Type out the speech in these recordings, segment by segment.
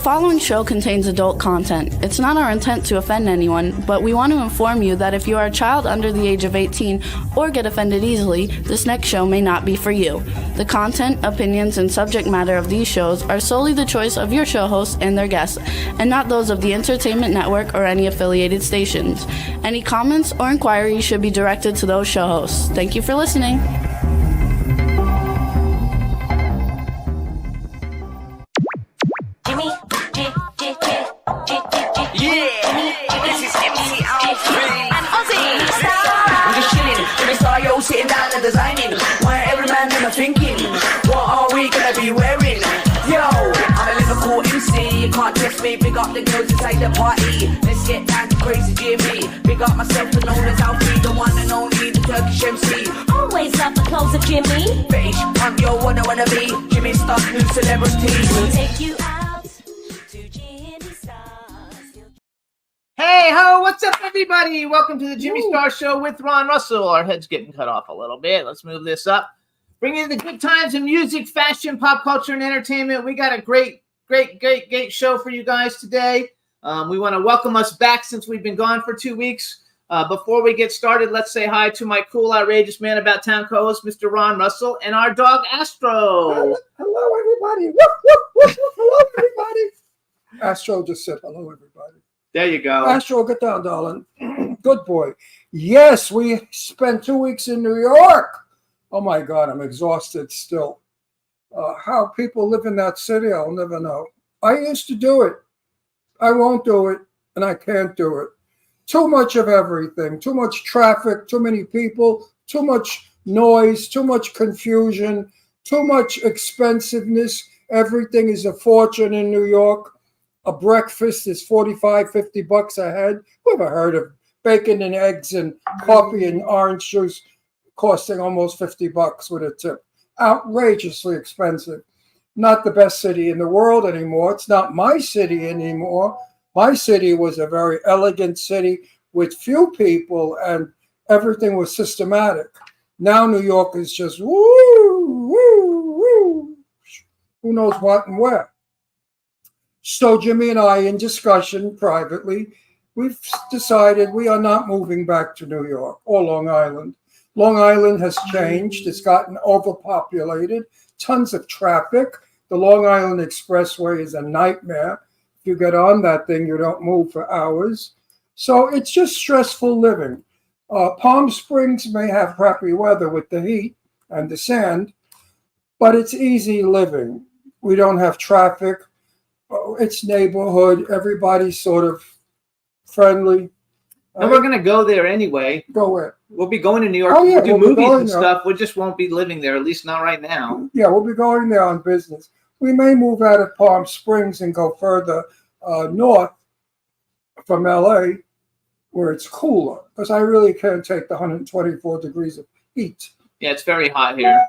following show contains adult content. It's not our intent to offend anyone, but we want to inform you that if you are a child under the age of 18 or get offended easily, this next show may not be for you. The content, opinions, and subject matter of these shows are solely the choice of your show hosts and their guests, and not those of the Entertainment Network or any affiliated stations. Any comments or inquiries should be directed to those show hosts. Thank you for listening. Sitting down and designing, where every man in a thinking, what are we gonna be wearing? Yo, I'm a Liverpool MC, you can't trust me, big up the girls inside the party. Let's get down to crazy Jimmy, big up myself and known as Alfie, the one and only, the Turkish MC. Always love the clothes of Jimmy. Bitch, I'm your wanna be, Jimmy Star, new celebrity. We'll take you out to Jimmy Star's. Hey ho, what's up everybody? Welcome to the Jimmy Star Show with Ron Russell. Our head's getting cut off a little bit. Let's move this up. Bringing you the good times in music, fashion, pop culture, and entertainment. We got a great show for you guys today. We want to welcome us back since we've been gone for 2 weeks. Before we get started, let's say hi to my cool, outrageous man about town co-host, Mr. Ron Russell, and our dog, Astro. Hello, everybody. Woof, woof, woof, woof. Hello, everybody. Astro just said hello, everybody. There you go. Astro, get down, darling. Good boy. Yes, we spent 2 weeks in New York. Oh, my God, I'm exhausted still. How people live in that city, I'll never know. I used to do it. I won't do it, and I can't do it. Too much of everything. Too much traffic, too many people, too much noise, too much confusion, too much expensiveness. Everything is a fortune in New York. A breakfast is $45-50 a head. Who ever heard of bacon and eggs and coffee and orange juice costing almost $50 with a tip? Outrageously expensive. Not the best city in the world anymore. It's not my city anymore. My city was a very elegant city with few people and everything was systematic. Now New York is just woo, woo, woo. Who knows what and where. So Jimmy and I, in discussion privately, we've decided we are not moving back to New York or Long Island. Long Island has changed. It's gotten overpopulated, tons of traffic. The Long Island Expressway is a nightmare. If you get on that thing, you don't move for hours. So it's just stressful living. Palm Springs may have crappy weather with the heat and the sand, but it's easy living. We don't have traffic. It's neighborhood. Everybody's sort of friendly. And we're going to go there anyway. Go where? We'll be going to New York to do movies and stuff. We just won't be living there, at least not right now. Yeah, we'll be going there on business. We may move out of Palm Springs and go further north from LA where it's cooler because I really can't take the 124 degrees of heat. Yeah, it's very hot here.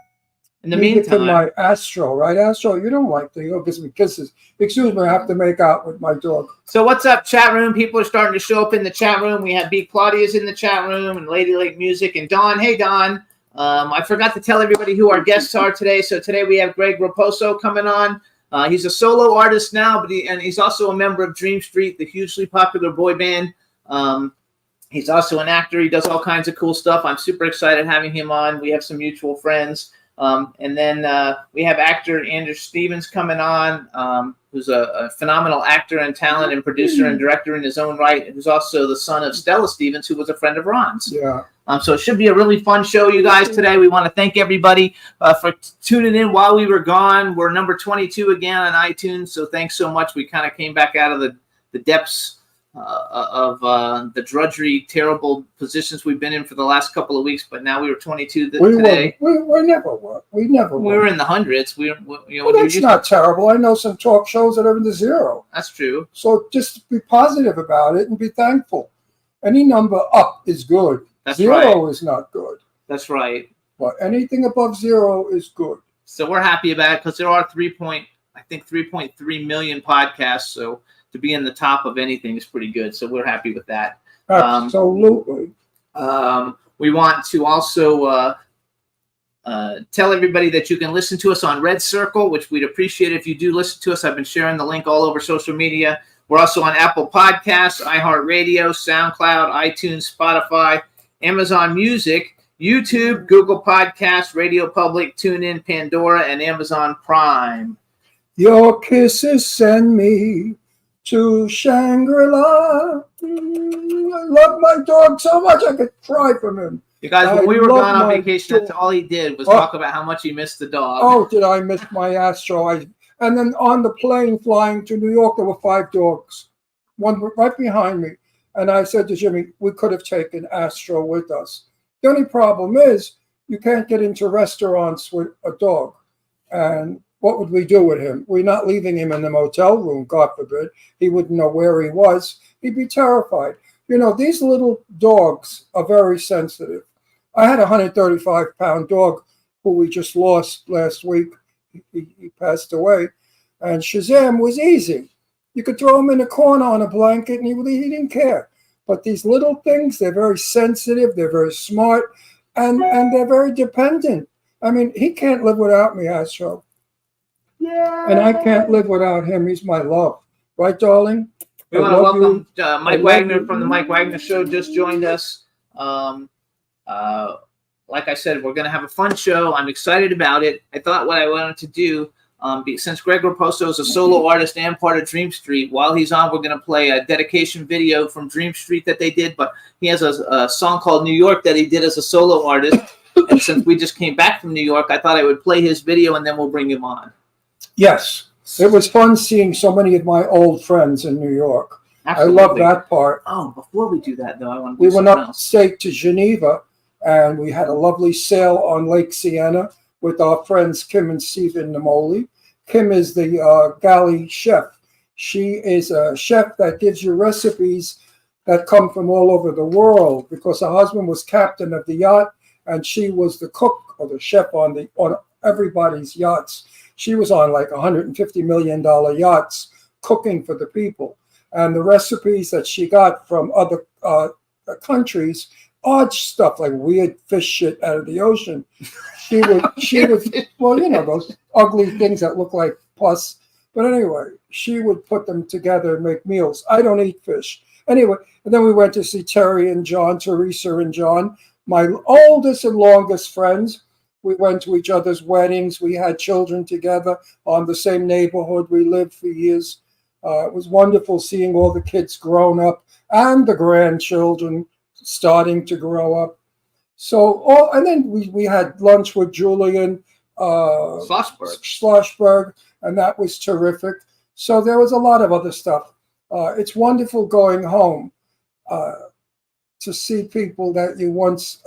In the meantime, my Astro, right, Astro? You don't like the gives me kisses. Excuse me, I have to make out with my dog. So what's up, chat room? People are starting to show up in the chat room. We have B. Claudia's in the chat room and Lady Lake Music and Dawn. Hey, Dawn. I forgot to tell everybody who our guests are today. So today we have Greg Raposo coming on. He's a solo artist now, but he's also a member of Dream Street, the hugely popular boy band. He's also an actor. He does all kinds of cool stuff. I'm super excited having him on. We have some mutual friends. And then we have actor Andrew Stevens coming on, who's a phenomenal actor and talent and producer and director in his own right, who's also the son of Stella Stevens, who was a friend of Ron's. Yeah. So it should be a really fun show, you guys, today. We want to thank everybody for tuning in while we were gone. We're number 22 again on iTunes, so thanks so much. We kind of came back out of the depths of the drudgery, terrible positions we've been in for the last couple of weeks, but now we were 22 today. We never were. We were in the hundreds. That's not terrible. I know some talk shows that are in the zero. That's true. So just be positive about it and be thankful. Any number up is good. That's zero right. is not good. That's right. But anything above zero is good. So we're happy about it because there are 3.3 million podcasts. So to be in the top of anything is pretty good. So we're happy with that. Absolutely. We want to also Tell everybody that you can listen to us on Red Circle, which we'd appreciate if you do listen to us. I've been sharing the link all over social media. We're also on Apple Podcasts, iHeartRadio, SoundCloud, iTunes, Spotify, Amazon Music, YouTube, Google Podcasts, Radio Public, TuneIn, Pandora, and Amazon Prime. Your kisses send me to Shangri-La. I love my dog so much I could cry from him. You guys, when I we were love gone on my vacation, dog. that's all he did was talk about how much he missed the dog. Oh, did I miss my Astro? And then on the plane flying to New York, there were 5 dogs, one right behind me. And I said to Jimmy, we could have taken Astro with us. The only problem is you can't get into restaurants with a dog. And what would we do with him? We're not leaving him in the motel room, God forbid. He wouldn't know where he was. He'd be terrified. You know, these little dogs are very sensitive. I had a 135-pound dog who we just lost last week. He passed away. And Shazam was easy. You could throw him in a corner on a blanket and he didn't care. But these little things, they're very sensitive, they're very smart, and they're very dependent. I mean, he can't live without me, Astro. Yeah. And I can't live without him. He's my love. Right, darling? We want to welcome Mike Wagner from the Mike Wagner Show just joined us. Like I said, we're going to have a fun show. I'm excited about it. I thought what I wanted to do, since Greg Raposo is a solo artist and part of Dream Street, while he's on, we're going to play a dedication video from Dream Street that they did. But he has a song called New York that he did as a solo artist. And since we just came back from New York, I thought I would play his video and then we'll bring him on. Yes. It was fun seeing so many of my old friends in New York. Absolutely. I love that part. Oh, before we do that, though, I want to We do went something else. upstate to Geneva, and we had a lovely sail on Lake Siena with our friends Kim and Stephen Namoli. Kim is the galley chef. She is a chef that gives you recipes that come from all over the world because her husband was captain of the yacht, and she was the cook or the chef on everybody's yachts. She was on like $150 million yachts cooking for the people. And the recipes that she got from other countries, odd stuff like weird fish shit out of the ocean. She would, well, you know, those ugly things that look like pus. But anyway, she would put them together and make meals. I don't eat fish. Anyway, and then we went to see Terry and John, Teresa and John, my oldest and longest friends. We went to each other's weddings. We had children together on the same neighborhood. We lived for years. It was wonderful seeing all the kids grown up and the grandchildren starting to grow up. So, and then we had lunch with Julian Schlossberg, and that was terrific. So there was a lot of other stuff. It's wonderful going home to see people that you once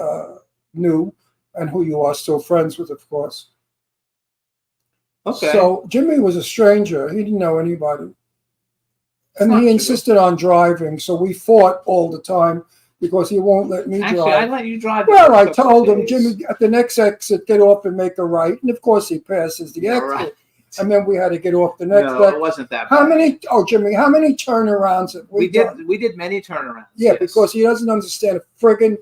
knew and who you are still friends with, of course. Okay. So Jimmy was a stranger. He didn't know anybody. And he insisted on driving, so we fought all the time because he won't let me Actually, drive. I let you drive. Well, I told him, Jimmy, at the next exit, get off and make a right. And of course, he passes the exit. Right. And then we had to get off the next No, exit. it wasn't that How bad. many? Oh, Jimmy, how many turnarounds have we done? We did many turnarounds. Yeah, yes. because he doesn't understand a friggin'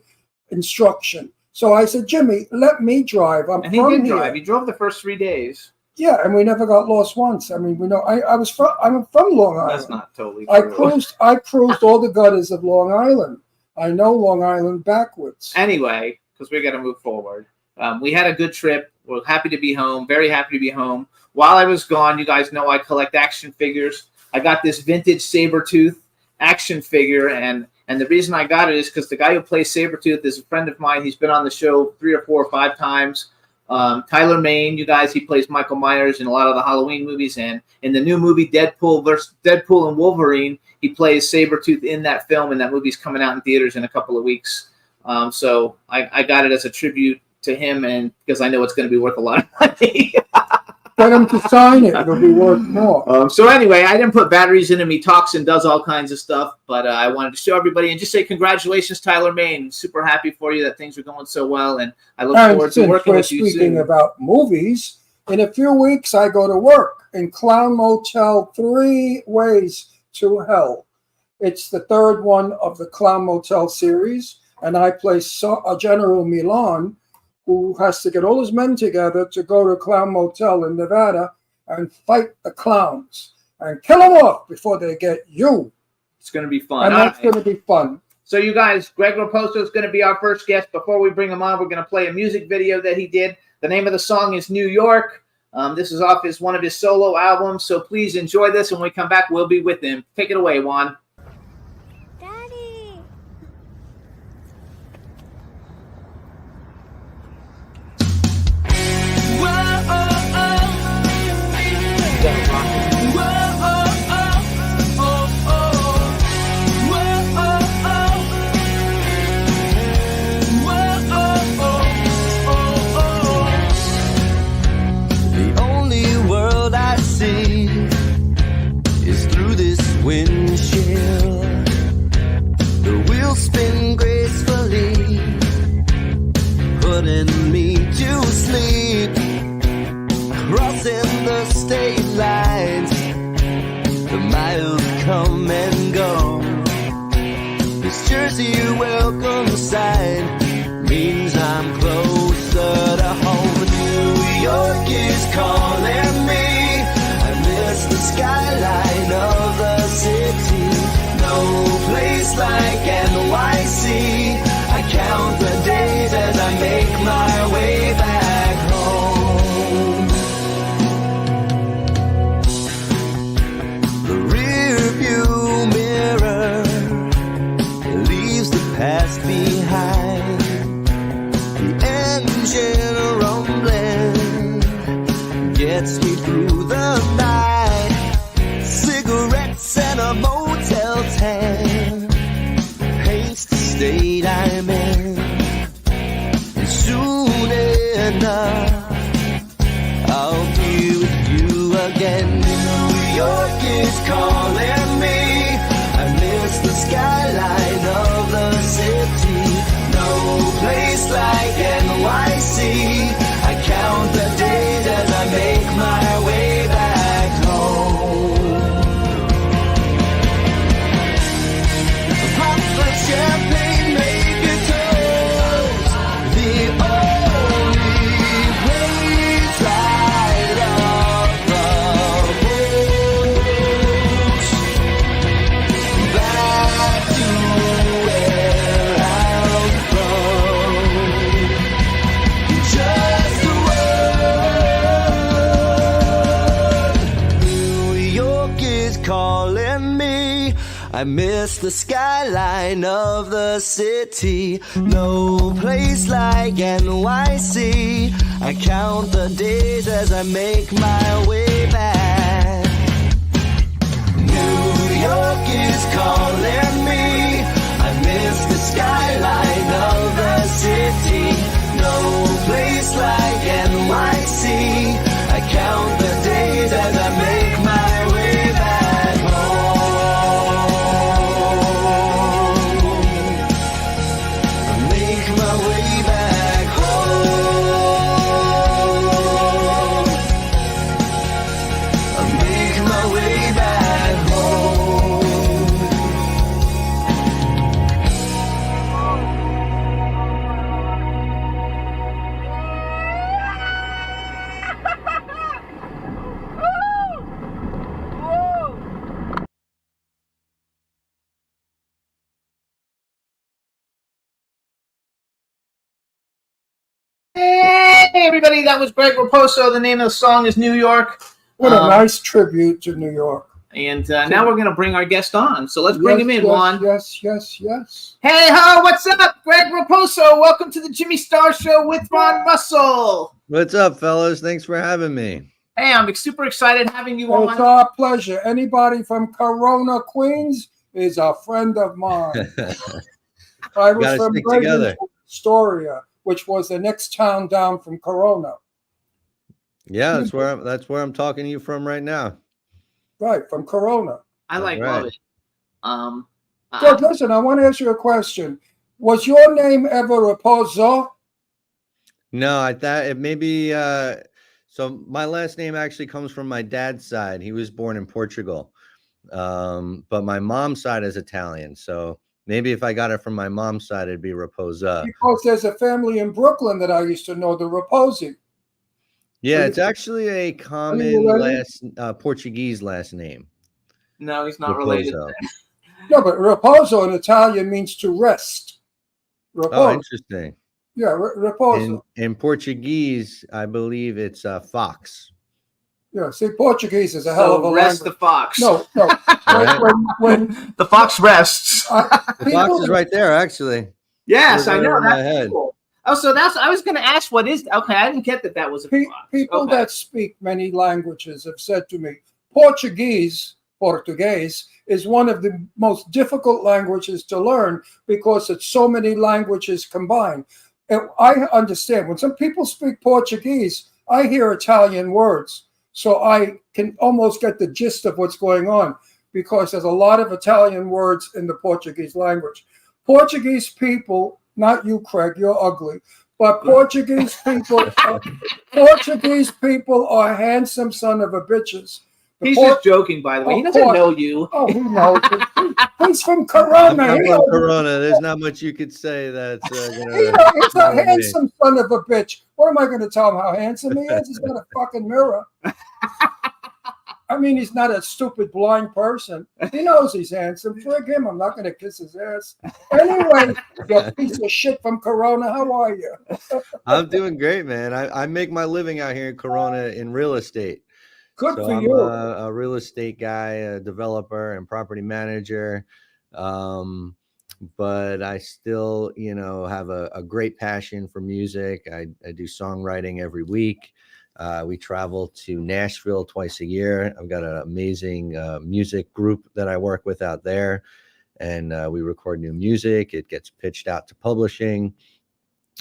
instruction. So I said, Jimmy, let me drive. I'm And he from did here. drive. He drove the first 3 days. Yeah, and we never got lost once. I mean, we know I'm from Long Island. That's not totally true. I cruised all the gutters of Long Island. I know Long Island backwards. Anyway, because we got to move forward. We had a good trip. We're happy to be home. Very happy to be home. While I was gone, you guys know I collect action figures. I got this vintage Sabretooth action figure, and the reason I got it is because the guy who plays Sabretooth is a friend of mine. He's been on the show 3 or 4 or 5 times. Tyler Mane, you guys, he plays Michael Myers in a lot of the Halloween movies, and in the new movie Deadpool and Wolverine, he plays Sabretooth in that film, and that movie's coming out in theaters in a couple of weeks. So I got it as a tribute to him, and because I know it's going to be worth a lot of money. Get him to sign it. It'll be worth more. So anyway, I didn't put batteries in him. He talks and does all kinds of stuff, but I wanted to show everybody and just say congratulations, Tyler Mane. Super happy for you that things are going so well, and I look forward to working with you Speaking soon. about movies, in a few weeks I go to work in Clown Motel 3 Ways to Hell. It's the 3rd one of the Clown Motel series, and I play General Milan, who has to get all his men together to go to a clown motel in Nevada and fight the clowns and kill them off before they get you. It's going to be fun. And All that's right. going to be fun. So you guys, Greg Raposo is going to be our first guest. Before we bring him on, we're going to play a music video that he did. The name of the song is New York. This is off one of his solo albums. So please enjoy this. When we come back, we'll be with him. Take it away, Juan. Daddy. The only world I see is through this windshield. The wheels spin gracefully, putting me to sleep. Crossing the state lines, the miles come and go. This Jersey welcome sign means I'm closer to home. New York is calling me. I miss the skyline of the city. No place like NYC. I count the days as I make my way back home. The rear view mirror leaves the past behind. The engine rumbling gets me through the night. Cigarettes and a motel tan paints the state I'm in. And soon enough, I'll be with you again. New York is calling me. I miss the skyline of the city. No place like NYC. I count the days as I make my way back home. Pop the champagne, make it toast. The only place I love the most. Back to where I'm from. Just the word. New York is calling me. I miss the skyline of the city. No place like NYC. I count the days as I make my way back. New York is calling me. I miss the skyline of the city. No place like NYC. I count the days as I make my way back home. I make my way back home. I make my way back home. Hey, everybody. That was Greg Raposo. The name of the song is New York. What a nice tribute to New York. And now we're going to bring our guest on. So let's bring him in, yes, Juan. Yes. Hey, ho, what's up? Greg Raposo. Welcome to the Jimmy Star Show with Ron Russell. What's up, fellas? Thanks for having me. Hey, I'm super excited having you Well, it's on. our pleasure. Anybody from Corona, Queens is a friend of mine. I was Gotta from stick together. Astoria, which was the next town down from Corona. Yeah, that's where I'm talking to you from right now. Right, from Corona. I like Right. love it. George, listen, I want to ask you a question. Was your name ever Raposo? No, I thought it maybe so my last name actually comes from my dad's side. He was born in Portugal. But my mom's side is Italian. So Maybe if I got it from my mom's side, it'd be Raposa. Because there's a family in Brooklyn that I used to know, the Raposi. Yeah, you- it's actually a you common related? Portuguese last name. No, he's not related. Raposo. No, but Raposo in Italian means to rest. Oh, Raposo. interesting. Yeah, Raposo. In Portuguese, I believe it's fox. Yeah, see, Portuguese is a hell of a So rest language. the fox. No. Right? when The fox rests. The fox is right there, actually. Yes, I Right know. over my That's head. cool. Oh, so that's. I was going to ask, what is? Okay, I didn't get that was a fox. people Okay. that speak many languages have said to me, Portuguese is one of the most difficult languages to learn because it's so many languages combined. And I understand when some people speak Portuguese, I hear Italian words. So I can almost get the gist of what's going on because there's a lot of Italian words in the Portuguese language. Portuguese people, not you, Craig, you're ugly, but Portuguese people are handsome son of a bitches. The He's Port- just joking, by the way. He Of doesn't course. know you. Oh, he knows it. He's from I'm Corona. from He knows it. Corona. There's not much you could say that's He's gonna. a handsome son of a bitch. What am I going to tell him how handsome he is? He's got a fucking mirror. I mean, he's not a stupid blind person. He knows he's handsome. Frig him. I'm not going to kiss his ass. Anyway, you piece of shit from Corona, how are you? I'm doing great, man. I make my living out here in Corona in real estate. Good So for I'm you. a real estate guy, a developer, and property manager. But I still, have a great passion for music. I do songwriting every week. We travel to Nashville twice a year. I've got an amazing music group that I work with out there, and we record new music. It gets pitched out to publishing.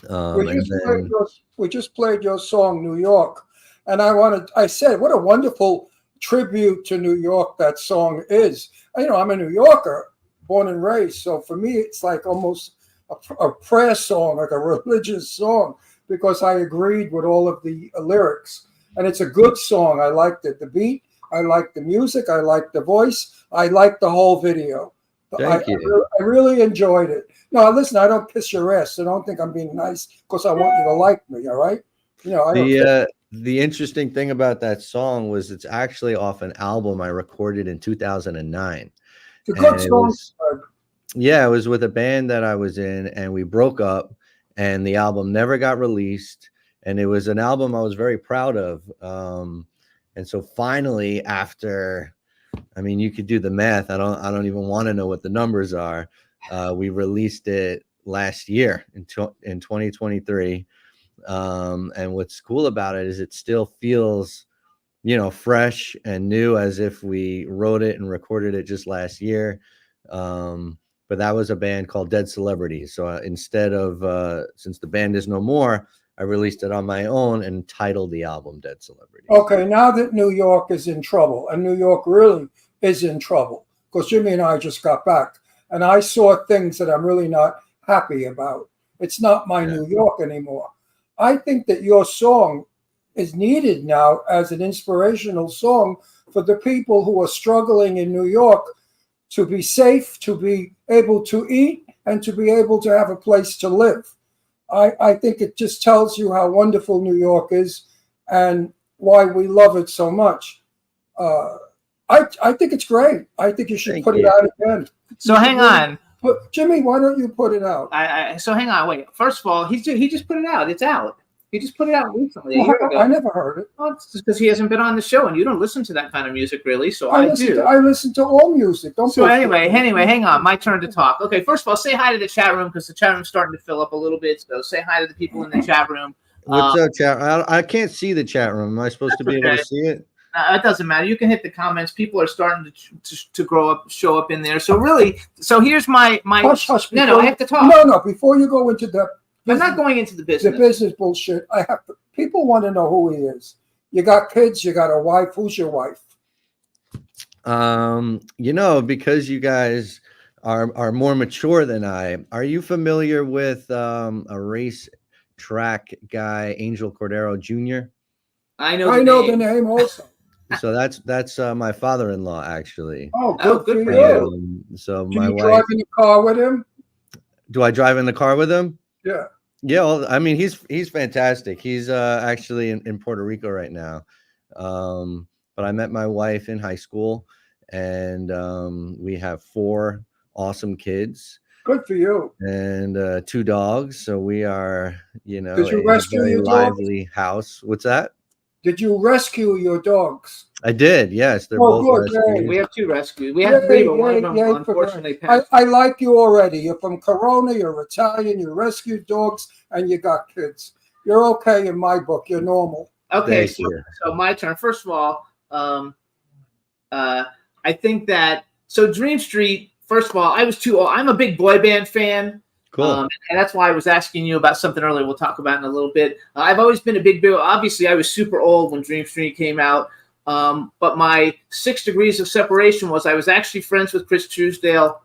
We just played your song, New York. And I said, what a wonderful tribute to New York that song is. I'm a New Yorker, born and raised. So for me, it's like almost a prayer song, like a religious song, because I agreed with all of the lyrics. And it's a good song. I liked it. The beat, I liked the music, I liked the voice, I liked the whole video. Thank you. I really enjoyed it. No, listen, I don't kiss your ass, so don't think I'm being nice because I want you to like me, all right? I don't The interesting thing about that song was it's actually off an album I recorded in 2009. it's a good And song. it was with a band that I was in, and we broke up, and the album never got released. And it was an album I was very proud of. And so finally, after, you could do the math. I don't even want to know what the numbers are. We released it last year in 2023. And what's cool about it is it still feels, fresh and new, as if we wrote it and recorded it just last year. But that was a band called Dead Celebrities. So instead of, since the band is no more, I released it on my own and titled the album Dead Celebrities. Okay, now that New York is in trouble, and New York really is in trouble, because Jimmy and I just got back, and I saw things that I'm really not happy about. It's not my New York anymore. I think that your song is needed now as an inspirational song for the people who are struggling in New York to be safe, to be able to eat, and to be able to have a place to live. I think it just tells you how wonderful New York is and why we love it so much. I think it's great. I think you should put it out again. So hang on. Jimmy, why don't you put it out? So hang on. Wait. First of all, he just put it out. It's out. He just put it out recently. A Well, year ago. I never heard it. Well, it's just because he hasn't been on the show, and you don't listen to that kind of music, really. So I do. I listen to all music. So anyway, hang on. My turn to talk. Okay, first of all, say hi to the chat room because the chat room's starting to fill up a little bit. So say hi to the people in the chat room. What's up, chat? I can't see the chat room. Am I supposed to be able to see it? It doesn't matter. You can hit the comments. People are starting to show up in there. So really, here's my. Hush, No, I have to talk. No. Before you go into I'm not going into the business. the business bullshit, people want to know who he is. You got kids. You got a wife. Who's your wife? Because you guys are more mature than I. Are you familiar with a race track guy, Angel Cordero Jr.? I know the name also. So that's my father-in-law actually. Oh, Oh, good good for for you. you. So Do my you wife. drive in the car with him? Do I drive in the car with him? Yeah. Yeah, well, I mean, he's fantastic. He's actually in Puerto Rico right now. But I met my wife in high school, and we have 4 awesome kids Good for you. and 2 dogs. So we are, Did you a rescue very your dogs? lively house. What's that? Did you rescue your dogs? I did. Yes, they're Oh, both good, yay. rescued. We have 2 rescues. We have 3, but one of them Yay, unfortunately I, passed. I like you already. You're from Corona, you're Italian, you rescued dogs, and you got kids. You're okay in my book. You're normal. Okay, Thank so, you. so my turn. First of all, I think that Dream Street. First of all, I was too old. I'm a big boy band fan. Cool. And that's why I was asking you about something earlier. We'll talk about in a little bit. I've always been a big. Obviously, I was super old when Dream Street came out. But my 6 degrees of separation was I was actually friends with Chris Truesdale.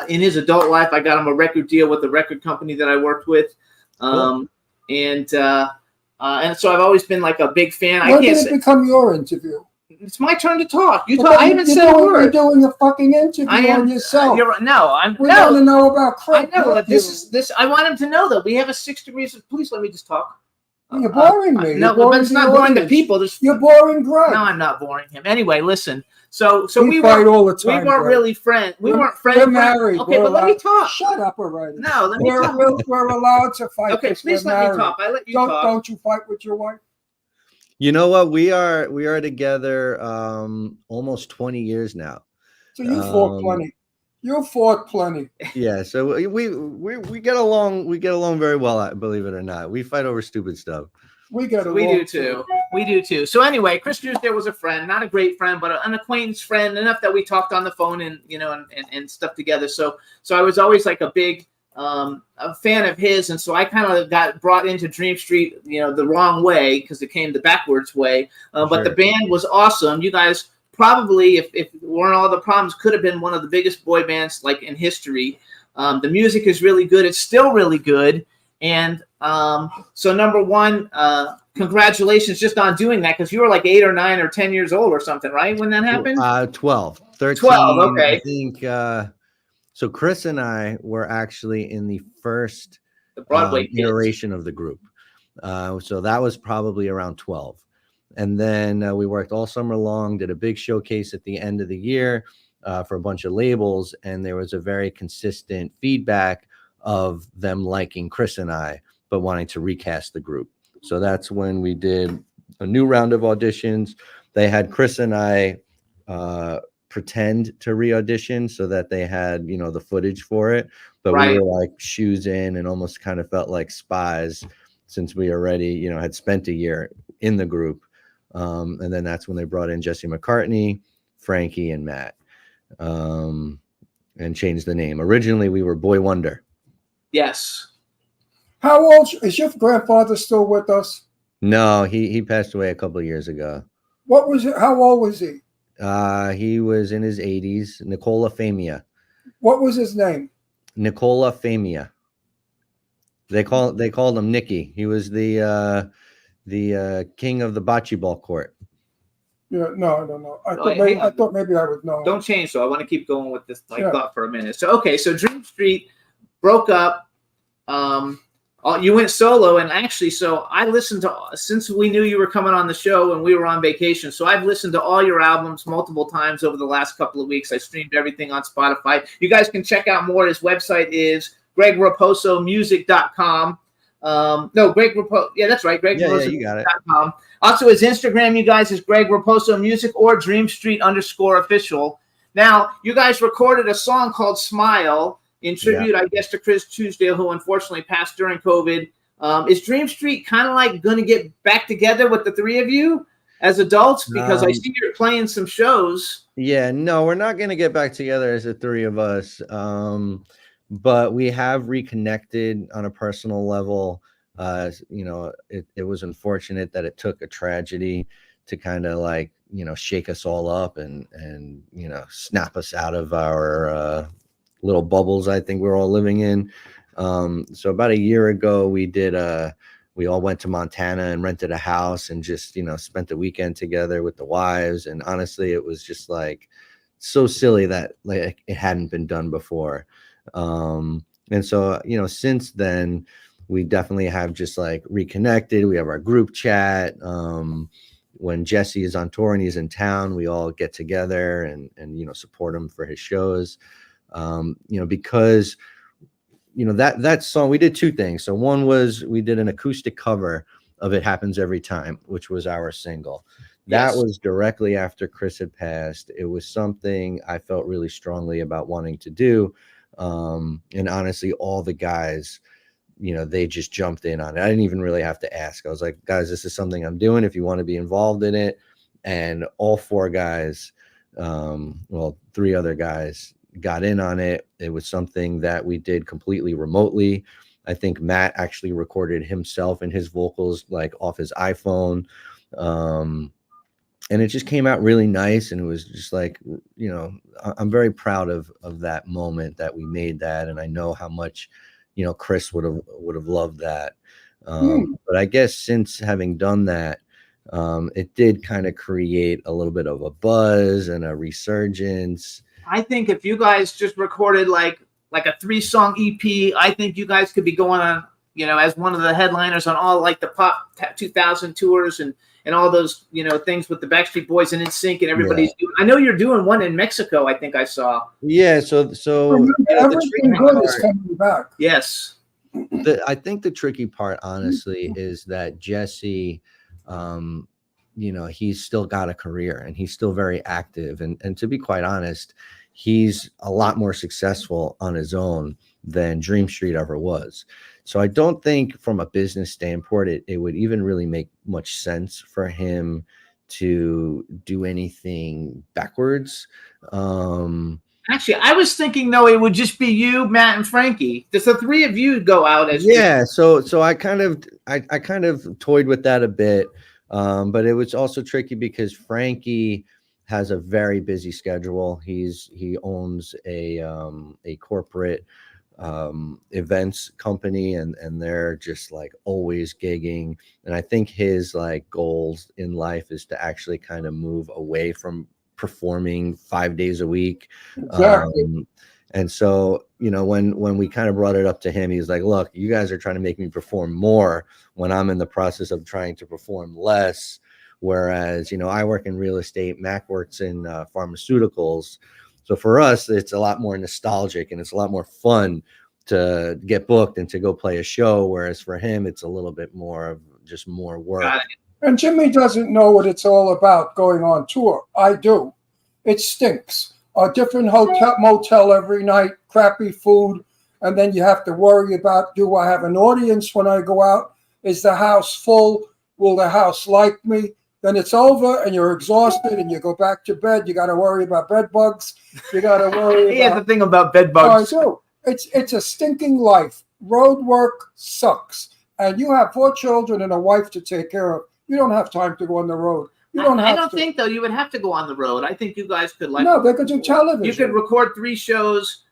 In his adult life, I got him a record deal with the record company that I worked with. And so I've always been like a big fan. When did it become your interview? It's my turn to talk. You But talk. I then haven't you're said a doing- word. You're doing a fucking interview I am on yourself. You're, no, I'm We want to no. know about I Craig. know. not This you. is this. I want him to know that we have a 6 degrees of. Please let me just talk. You're boring me. No, You're but boring it's the not boring the audience. people. There's, You're boring Greg. no, I'm not boring him. Anyway, listen. So we we fight weren't. all the We time. weren't Greg. really friends. We We're- weren't friends. We're married. Okay, but let me talk. Shut up already. No, let me talk. We're allowed to fight. Okay, 'cause please we're let me married. talk. I let you Don't talk. don't you fight with your wife? You know what? We are together almost 20 years now. So you fought Um, plenty. You fought plenty. Yeah, so we get along. We get along very well. Believe it or not, we fight over stupid stuff. We get along. We do too. We do too. So anyway, Chris Truesdale was a friend, not a great friend, but an acquaintance friend, enough that we talked on the phone and and stuff together. So I was always like a big a fan of his, and so I kind of got brought into Dream Street, the wrong way because it came the backwards way. But the Sure. band was awesome. You guys probably, if it weren't all the problems, could have been one of the biggest boy bands like in history. The music is really good. It's still really good. And so number one, congratulations just on doing that, because you were like 8 or 9 or 10 years old or something, right? When that happened? 12, 13. 12, okay. I think. So Chris and I were actually in the first The Broadway kids. iteration of the group. So that was probably around 12. And then we worked all summer long, did a big showcase at the end of the year for a bunch of labels. And there was a very consistent feedback of them liking Chris and I, but wanting to recast the group. So that's when we did a new round of auditions. They had Chris and I pretend to re-audition so that they had, the footage for it. But Right. we were like shoes in and almost kind of felt like spies since we already, had spent a year in the group. And then that's when they brought in Jesse McCartney, Frankie, and Matt, and changed the name. Originally, we were Boy Wonder. Yes. How old is your grandfather still with us? No, he passed away a couple of years ago. What was it? How old was he? He was in his 80s. Nicola Famia. What was his name? Nicola Famia. They called him Nicky. He was the king of the bocce ball court. Yeah, no, I don't know. I Oh, thought hang maybe, on. I thought maybe I would know. Don't change, though. I want to keep going with this Yeah. thought for a minute. So Dream Street broke up. You went solo, and actually, so I listened to, since we knew you were coming on the show and we were on vacation, so I've listened to all your albums multiple times over the last couple of weeks. I streamed everything on Spotify. You guys can check out more. His website is GregRaposomusic.com. No, Greg Raposo. Yeah, that's right. Greg Yeah, Raposo. you got it. Also, his Instagram, you guys, is Greg Raposo Music or Dream Street _official. Now, you guys recorded a song called Smile in tribute, I guess, to Chris Truesdale, who unfortunately passed during COVID. Is Dream Street kind of like going to get back together with the three of you as adults? Because I see you're playing some shows. Yeah, no, we're not going to get back together as the three of us. But we have reconnected on a personal level. It was unfortunate that it took a tragedy to kind of like, shake us all up and snap us out of our little bubbles I think we're all living in. So about a year ago, we did we all went to Montana and rented a house and just, spent the weekend together with the wives. And honestly, it was just like so silly that like it hadn't been done before. And so, since then, we definitely have just like reconnected. We have our group chat. When Jesse is on tour and he's in town, we all get together and support him for his shows. Because that song, we did two things. So one was we did an acoustic cover of It Happens Every Time, which was our single. That was directly after Chris had passed. It was something I felt really strongly about wanting to do. And honestly, all the guys, they just jumped in on it. I didn't even really have to ask. I was like, guys, this is something I'm doing if you want to be involved in it. And all four guys, three other guys got in on it. It was something that we did completely remotely. I think Matt actually recorded himself and his vocals like off his iPhone. And it just came out really nice. And it was just like, I'm very proud of that moment that we made that. And I know how much, Chris would have loved that. But I guess since having done that, it did kind of create a little bit of a buzz and a resurgence. I think if you guys just recorded like a 3-song EP, I think you guys could be going on, as one of the headliners on all like the Pop 2000 tours and all those, things with the Backstreet Boys and NSYNC and everybody's doing. I know you're doing one in Mexico, I think I saw. Yeah, so everything good is coming back. Yes. I think the tricky part, honestly, is that Jesse, he's still got a career and he's still very active. And to be quite honest, he's a lot more successful on his own than Dream Street ever was. So I don't think from a business standpoint, it would even really make much sense for him to do anything backwards. Actually, I was thinking, though, it would just be you, Matt, and Frankie. Just the three of you go out as So I kind of toyed with that a bit, but it was also tricky because Frankie has a very busy schedule. He owns a corporate events company, and they're just like always gigging. And I think his like goals in life is to actually kind of move away from performing 5 days a week. Exactly. And so, when we kind of brought it up to him, he's like, look, you guys are trying to make me perform more when I'm in the process of trying to perform less. Whereas, I work in real estate, Mac works in pharmaceuticals. So for us, it's a lot more nostalgic and it's a lot more fun to get booked and to go play a show. Whereas for him, it's a little bit more of just more work. And Jimmy doesn't know what it's all about going on tour. I do. It stinks. A different motel every night, crappy food. And then you have to worry about, do I have an audience when I go out? Is the house full? Will the house like me? Then it's over and you're exhausted and you go back to bed. You got to worry about bed bugs. You got to worry He has about... the thing about bed bugs. I do. It's a stinking life. Road work sucks. And you have 4 children and a wife to take care of. You don't have time to go on the road. You don't have I don't to. think, though, you would have to go on the road. I think you guys could No, they could do television. You could record 3 songs,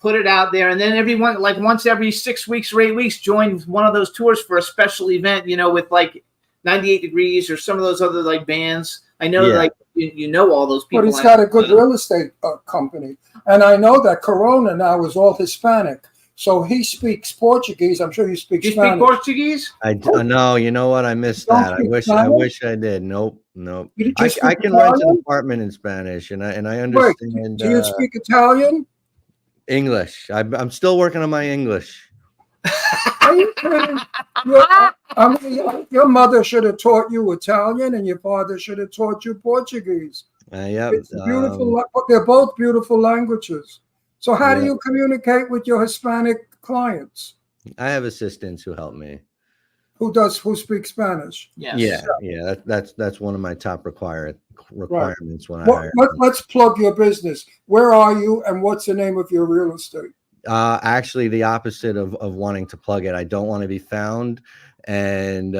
put it out there, and then everyone, like once every 6 weeks or 8 weeks, join one of those tours for a special event, with like 98 Degrees or some of those other like bands. I know, like all those people. But he's got a good real estate company, and I know that Corona now is all Hispanic, so he speaks Portuguese. I'm sure you speak Spanish. You speak Portuguese? I know. You know what? I missed that. I wish I did. Nope. I can rent an apartment in Spanish, and I understand. Wait, do you speak Italian? English. I'm still working on my English. Are you kidding? Your mother should have taught you Italian, and your father should have taught you Portuguese. It's beautiful. They're both beautiful languages. So how do you communicate with your Hispanic clients? I have assistants who help me. Who speak Spanish? Yes. Yeah. That's one of my top requirements when I hire. Let's plug your business. Where are you, and what's the name of your real estate? Actually, the opposite of wanting to plug it. I don't want to be found, and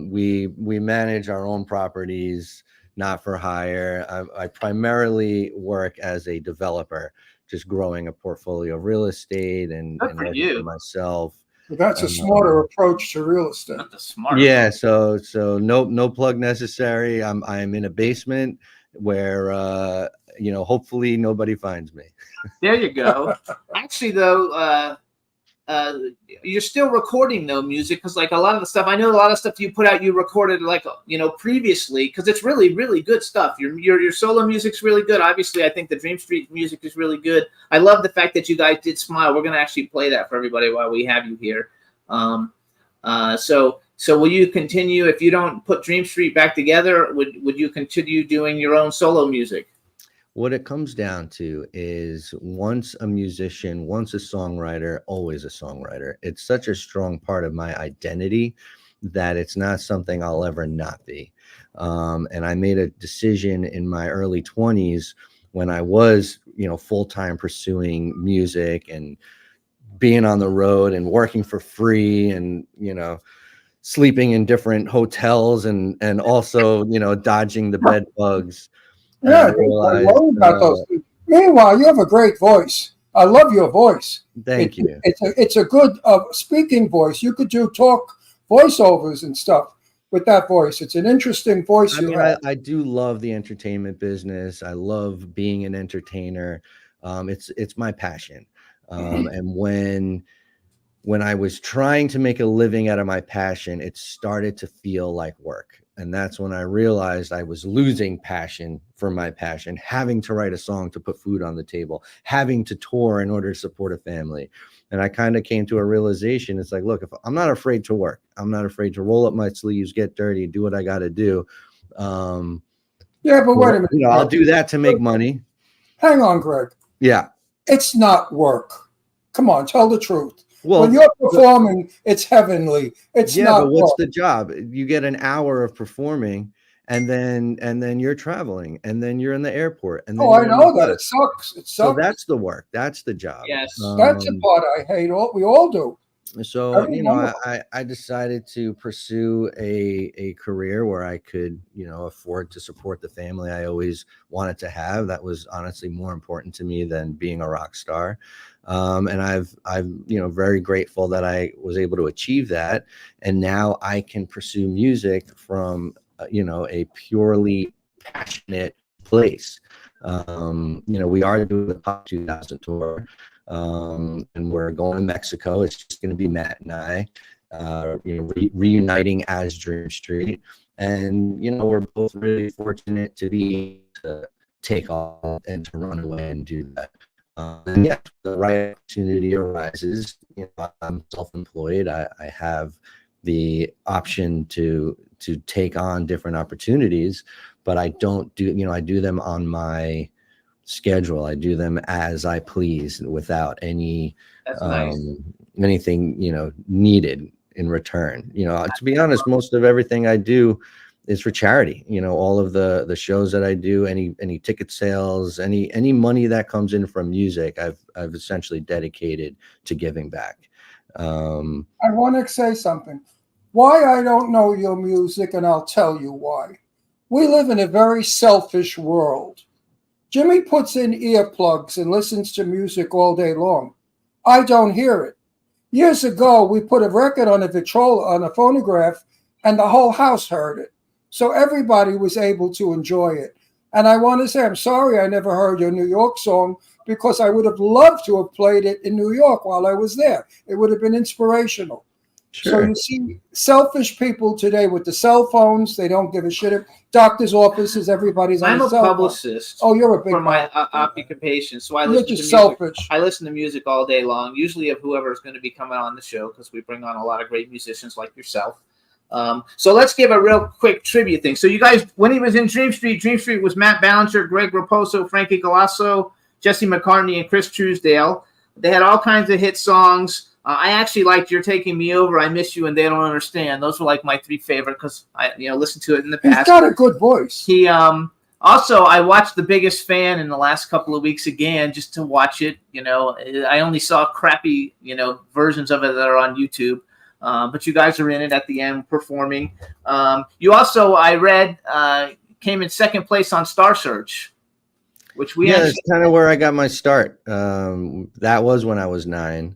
we manage our own properties, not for hire. I primarily work as a developer, just growing a portfolio of real estate and Good for you. myself. But that's a smarter approach to real estate. Not the smart. Yeah, so no plug necessary. I'm in a basement where hopefully nobody finds me. There you go. Actually, though, you're still recording though music, because like a lot of the stuff, I know a lot of stuff you put out, you recorded like previously, because it's really really good stuff. Your solo music's really good. Obviously, I think the Dream Street music is really good. I love the fact that you guys did Smile. We're gonna actually play that for everybody while we have you here. So will you continue, if you don't put Dream Street back together? Would you continue doing your own solo music? What it comes down to is once a musician, once a songwriter, always a songwriter. It's such a strong part of my identity that it's not something I'll ever not be. And I made a decision in my early 20s when I was, full-time pursuing music and being on the road and working for free and, sleeping in different hotels and also, dodging the bed bugs. Yeah, I love about those things. Meanwhile, you have a great voice. I love your voice. Thank you. It's a good speaking voice. You could do talk voiceovers and stuff with that voice. It's an interesting voice. I do love the entertainment business. I love being an entertainer. It's my passion. And when I was trying to make a living out of my passion, it started to feel like work. And that's when I realized I was losing passion for my passion, having to write a song to put food on the table, having to tour in order to support a family. And I kind of came to a realization. It's like, look, if I'm not afraid to work, I'm not afraid to roll up my sleeves, get dirty, do what I got to do. Yeah, but wait a minute. I'll do that to make money. Hang on, Greg. Yeah. It's not work. Come on, tell the truth. Well, when you're performing, it's heavenly. It's not. But what's work. the job? You get an hour of performing, and then you're traveling, and then you're in the airport. And then I know that it sucks. It sucks. So that's the work. That's the job. Yes, that's the part I hate. We all do. So I decided to pursue a career where I could afford to support the family I always wanted to have. That was honestly more important to me than being a rock star. And I'm very grateful that I was able to achieve that. And now I can pursue music from a purely passionate place. We are doing the Pop 2000 tour. And we're going to Mexico. It's just going to be Matt and I, reuniting as Dream Street. And, we're both really fortunate to take off and to run away and do that. And yeah, the right opportunity arises. I'm self-employed. I have the option to take on different opportunities, but I don't do, I do them on my schedule. I do them as I please without any anything needed in return. To be honest, most of everything I do is for charity. All of the shows that I do, any ticket sales, any money that comes in from music, I've essentially dedicated to giving back. I want to say something. Why I don't know your music, and I'll tell you why. We live in a very selfish world. Jimmy puts in earplugs and listens to music all day long. I don't hear it. Years ago, we put a record on a phonograph, and the whole house heard it. So everybody was able to enjoy it. And I want to say, I'm sorry I never heard your New York song, because I would have loved to have played it in New York while I was there. It would have been inspirational. Sure. So you see, selfish people today with the cell phones, they don't give a shit. Doctor's offices, everybody's on I'm a cell phone. publicist. Oh, you're a big for my occupation, so I You're listen to just music. selfish. I listen to music all day long, usually of whoever is going to be coming on the show, because we bring on a lot of great musicians like yourself. So let's give a real quick tribute thing. So you guys, when he was in Dream Street was Matt Ballinger, Greg Raposo, Frankie Galasso, Jesse McCartney, and Chris Truesdale. They had all kinds of hit songs. I actually liked You're Taking Me Over, I Miss You, and They Don't Understand. Those were like my three favorite, because I listened to it in the past. He's got a good voice. He also, I watched The Biggest Fan in the last couple of weeks again, just to watch it. I only saw crappy versions of it that are on YouTube. But you guys are in it at the end performing. You also, I read, came in second place on Star Search, which we that's kind of where I got my start. That was when I was 9.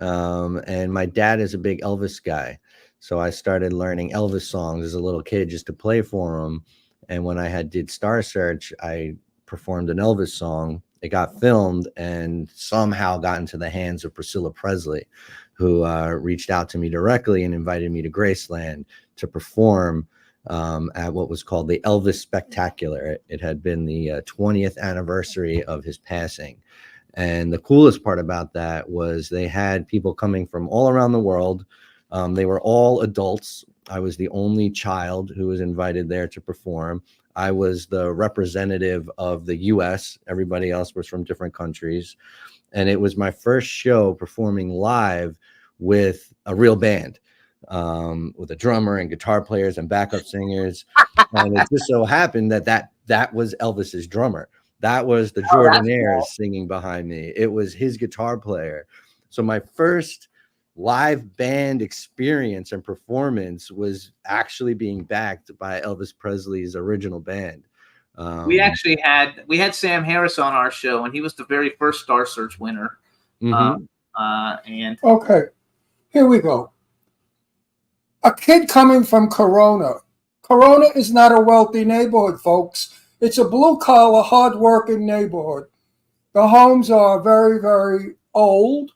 And my dad is a big Elvis guy. So I started learning Elvis songs as a little kid just to play for him. And when I did Star Search, I performed an Elvis song. It got filmed and somehow got into the hands of Priscilla Presley, who reached out to me directly and invited me to Graceland to perform at what was called the Elvis Spectacular. It had been the 20th anniversary of his passing. And the coolest part about that was they had people coming from all around the world. They were all adults. I was the only child who was invited there to perform. I was the representative of the US. Everybody else was from different countries. And it was my first show performing live with a real band, with a drummer and guitar players and backup singers. And it just so happened that was Elvis's drummer. That was the Jordanaires singing behind me. It was his guitar player. So my first live band experience and performance was actually being backed by Elvis Presley's original band. We had Sam Harris on our show, and he was the very first Star Search winner. And Okay, here we go. A kid coming from Corona. Corona is not a wealthy neighborhood, folks. It's a blue-collar, hard-working neighborhood. The homes are very, very old.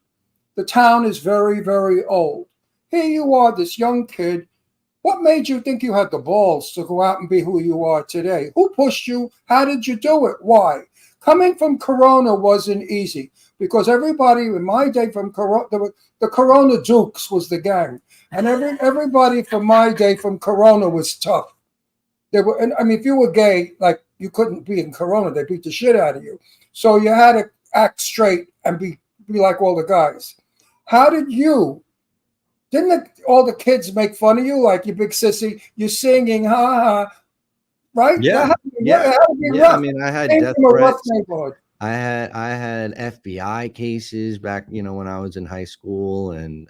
The town is very, very old. Here you are, this young kid. What made you think you had the balls to go out and be who you are today? Who pushed you? How did you do it? Why? Coming from Corona wasn't easy because everybody in my day from Corona, the Corona Dukes was the gang. And everybody from my day from Corona was tough. If you were gay, like you couldn't be in Corona, they beat the shit out of you. So you had to act straight and be like all the guys. How did you? Didn't all the kids make fun of you, like you big sissy? You're singing, ha ha, right? Yeah. I mean, I had death threats. I had FBI cases back, when I was in high school, and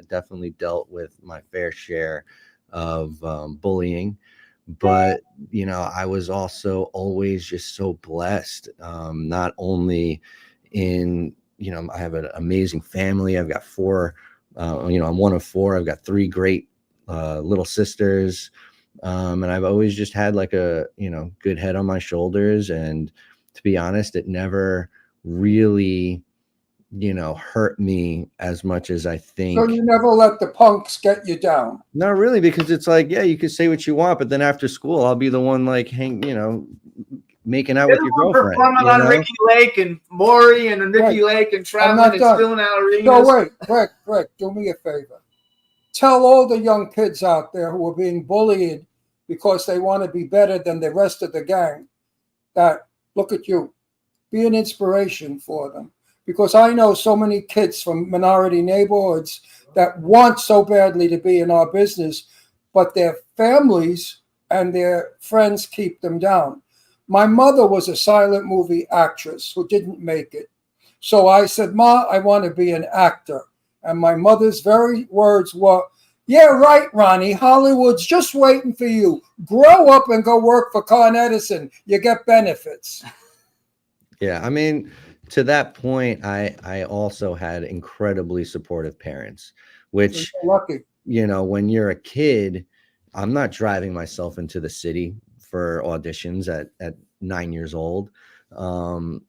definitely dealt with my fair share of bullying. But I was also always just so blessed. Not only in I have an amazing family. I've got four. I'm one of four. I've got three great little sisters, and I've always just had like a good head on my shoulders. And to be honest, it never really hurt me as much as I think. So you never let the punks get you down? Not really, because it's like, yeah, you can say what you want, but then after school, I'll be the one like making out with your girlfriend. Performing on Ricky Lake and Maury and Ricky Lake and traveling and stealing out arenas. No, wait, Greg, do me a favor. Tell all the young kids out there who are being bullied because they want to be better than the rest of the gang that, look at you, be an inspiration for them. Because I know so many kids from minority neighborhoods that want so badly to be in our business, but their families and their friends keep them down. My mother was a silent movie actress who didn't make it. So I said, Ma, I want to be an actor. And my mother's very words were, yeah, right, Ronnie, Hollywood's just waiting for you. Grow up and go work for Con Edison. You get benefits. Yeah, I mean, to that point, I also had incredibly supportive parents, which, lucky. When you're a kid, I'm not driving myself into the city for auditions at 9 years old.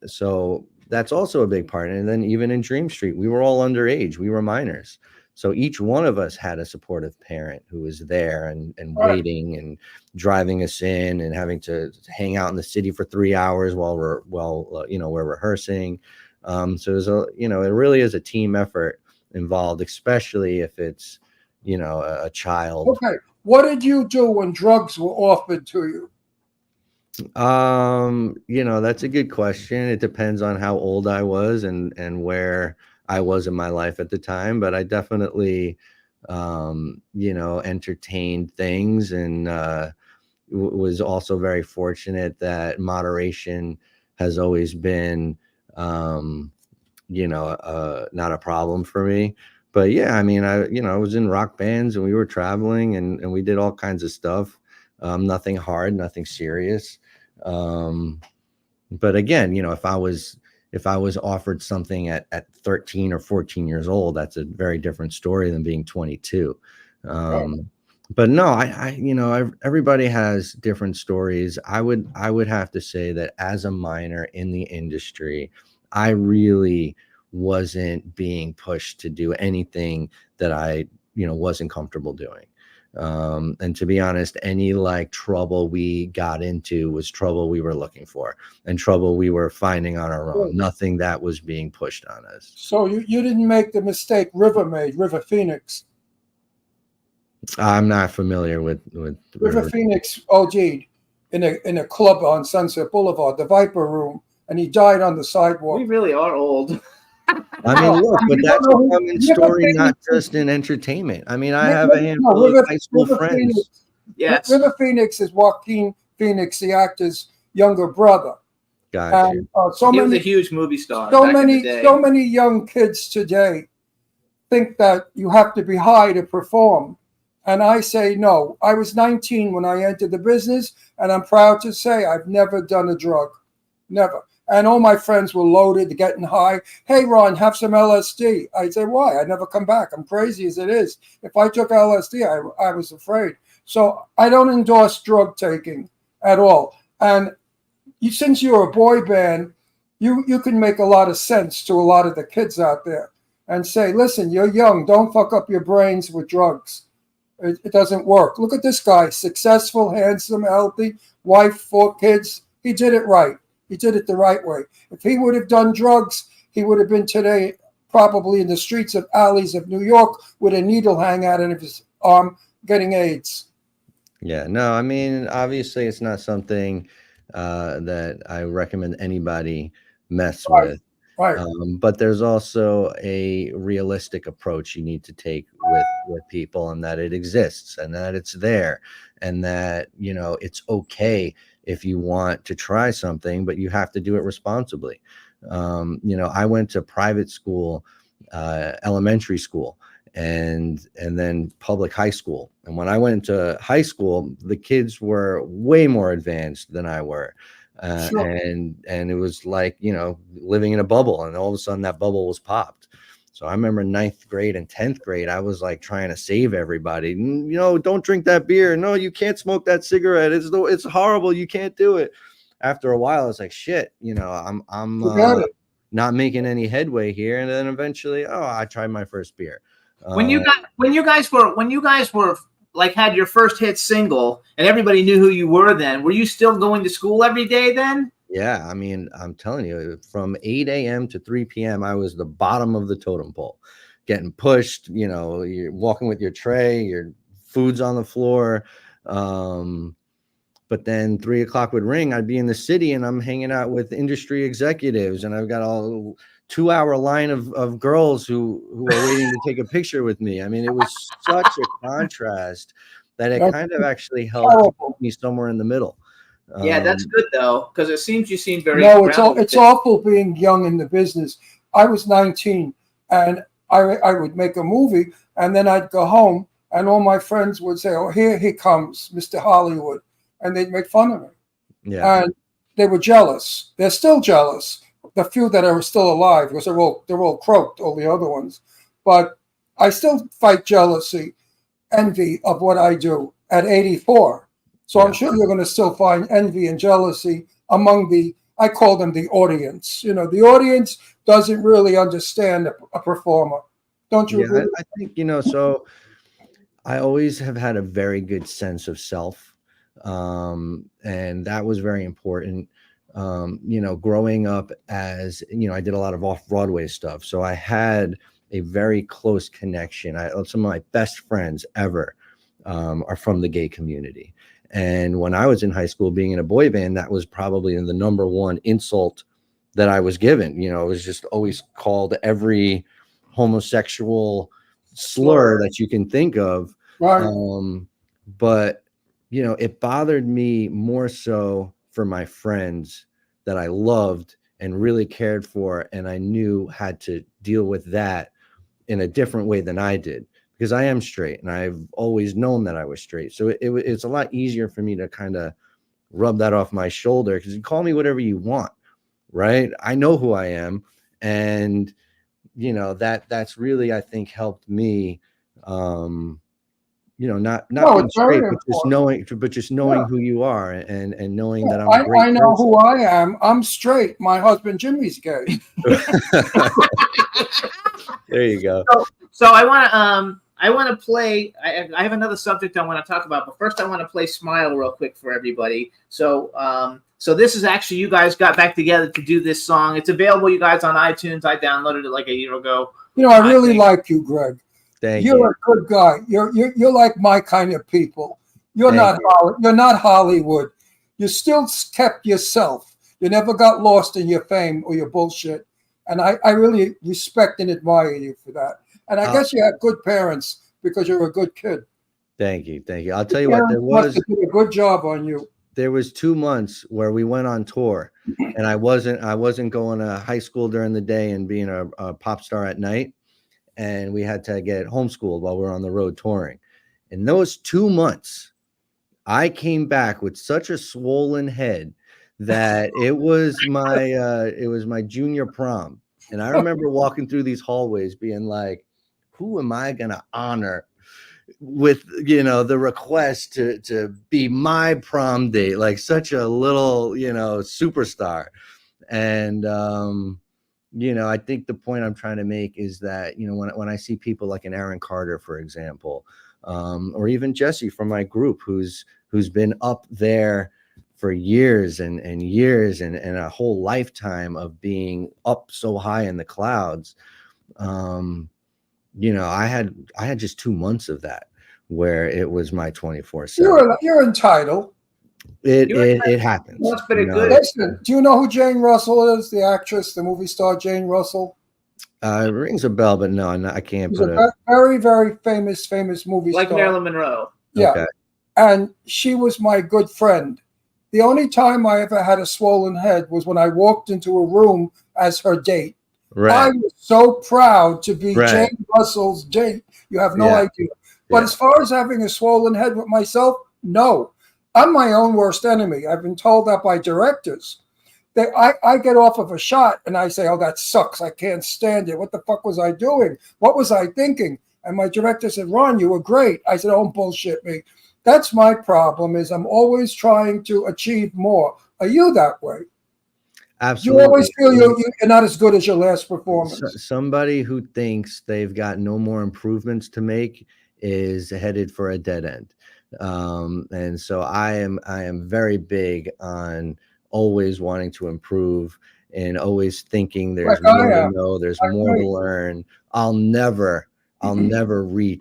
So that's also a big part. And then even in Dream Street, we were all underage. We were minors. So each one of us had a supportive parent who was there and waiting and driving us in and having to hang out in the city for 3 hours while we're rehearsing. So it was it really is a team effort involved, especially if it's, a child. Okay. What did you do when drugs were offered to you? That's a good question. It depends on how old I was and where I was in my life at the time, but I definitely, entertained things and was also very fortunate that moderation has always been, not a problem for me. But yeah, I mean, I was in rock bands and we were traveling and we did all kinds of stuff. Nothing hard, nothing serious. But again, if I was if I was offered something at 13 or 14 years old, that's a very different story than being 22. But no, everybody has different stories. I would have to say that as a minor in the industry, I really wasn't being pushed to do anything that I, wasn't comfortable doing. And to be honest, any like trouble we got into was trouble we were looking for and trouble we were finding on our own. Nothing that was being pushed on us. So you didn't make the mistake River made, River Phoenix. I'm not familiar with River Phoenix OG'd in a club on Sunset Boulevard, the Viper Room, and he died on the sidewalk. We really are old. I mean, look, but that's a common story, not just in entertainment. I mean, I have a handful of high school friends. Yes. River Phoenix is Joaquin Phoenix, the actor's younger brother. Gotcha. And He was a huge movie star. so back in the day. many young kids today think that you have to be high to perform. And I say no. I was 19 when I entered the business, and I'm proud to say I've never done a drug. Never. And all my friends were loaded, getting high. Hey, Ron, have some LSD. I'd say, why? I never come back. I'm crazy as it is. If I took LSD, I was afraid. So I don't endorse drug taking at all. And since you're a boy band, you can make a lot of sense to a lot of the kids out there and say, listen, you're young. Don't fuck up your brains with drugs. It doesn't work. Look at this guy, successful, handsome, healthy, wife, 4 kids. He did it right. He did it the right way. If he would have done drugs, he would have been today probably in the streets of alleys of New York with a needle hanging out of his arm getting AIDS. Yeah, no, I mean, obviously it's not something that I recommend anybody mess with. Right. But there's also a realistic approach you need to take with people, and that it exists and that it's there, and that, it's okay if you want to try something, but you have to do it responsibly. I went to private school, elementary school, and then public high school. And when I went to high school, the kids were way more advanced than I were. Sure. And it was like, living in a bubble, and all of a sudden that bubble was popped. So I remember 9th grade and 10th grade, I was like trying to save everybody. Don't drink that beer. No, you can't smoke that cigarette. It's horrible. You can't do it. After a while, it's like, shit, I'm not making any headway here. And then eventually, I tried my first beer. When you guys were like had your first hit single and everybody knew who you were then, were you still going to school every day then? Yeah, I mean, I'm telling you, from 8 a.m. to 3 p.m., I was the bottom of the totem pole, getting pushed. You're walking with your tray, your food's on the floor. But then 3 o'clock would ring, I'd be in the city and I'm hanging out with industry executives, and I've got a 2-hour line of girls who are waiting to take a picture with me. I mean, it was such a contrast that it kind of actually helped keep me somewhere in the middle. Yeah, that's good though, because you seem very. No, it's awful being young in the business. I was 19, and I would make a movie, and then I'd go home, and all my friends would say, "Oh, here he comes, Mr. Hollywood," and they'd make fun of me. Yeah, and they were jealous. They're still jealous. The few that are still alive, because they're all croaked, all the other ones. But I still fight jealousy, envy of what I do at 84. So I'm sure you're going to still find envy and jealousy among I call them the audience. The audience doesn't really understand a performer. Don't you agree? I think, so I always have had a very good sense of self. And that was very important. Growing up as, I did a lot of off-Broadway stuff. So I had a very close connection. Some of my best friends ever are from the gay community. And when I was in high school, being in a boy band, that was probably the number one insult that I was given. It was just always called every homosexual slur that you can think of. Right. But, it bothered me more so for my friends that I loved and really cared for, and I knew had to deal with that in a different way than I did, because I am straight and I've always known that I was straight. So it's a lot easier for me to kind of rub that off my shoulder, because you call me whatever you want, right? I know who I am, and that's really, I think, helped me. Not No, being it's very straight, but just knowing Yeah. who you are, and knowing that I'm a I great know person. who I am. I'm straight. My husband Jimmy's gay. There you go. So I want to play. I have another subject I want to talk about, but first I want to play "Smile" real quick for everybody. So this is actually, you guys got back together to do this song. It's available, you guys, on iTunes. I downloaded it like a year ago. I really think- like you, Greg. Thank You're you. a good guy. You're like my kind of people. You're Thank you're not Hollywood. You still kept yourself. You never got lost in your fame or your bullshit. And I really respect and admire you for that. And I guess you had good parents because you're a good kid. Thank you. I'll tell you what, Parents must have did a good job on you. there was 2 months where we went on tour, and I wasn't going to high school during the day and being a pop star at night, and we had to get homeschooled while we were on the road touring. In those 2 months, I came back with such a swollen head that it was my junior prom, and I remember walking through these hallways being like, who am I gonna honor with the request to be my prom date, like such a little superstar. And I think the point I'm trying to make is that when I see people like an Aaron Carter, for example, or even Jesse from my group, who's been up there for years and years and a whole lifetime of being up so high in the clouds. I had just 2 months of that where it was my 24/7. You're entitled. It happens. That's pretty good. Listen, do you know who Jane Russell is? The actress, the movie star Jane Russell. It rings a bell, but no, I can't She's put a very, very famous movie Like star. Marilyn Monroe. Yeah. Okay. And she was my good friend. The only time I ever had a swollen head was when I walked into a room as her date. I Right. was so proud to be Right. Jane Russell's date. You have no Yeah. idea. But Yeah. as far as having a swollen head with myself, no. I'm my own worst enemy. I've been told that by directors. I get off of a shot and I say, oh, that sucks. I can't stand it. What the fuck was I doing? What was I thinking? And my director said, Ron, you were great. I said, don't bullshit me. That's my problem, is I'm always trying to achieve more. Are you that way? Absolutely. You always feel you're not as good as your last performance. Somebody who thinks they've got no more improvements to make is headed for a dead end. And so I am very big on always wanting to improve and always thinking there's Like I more to am. know, there's I more agree. to learn. I'll never reach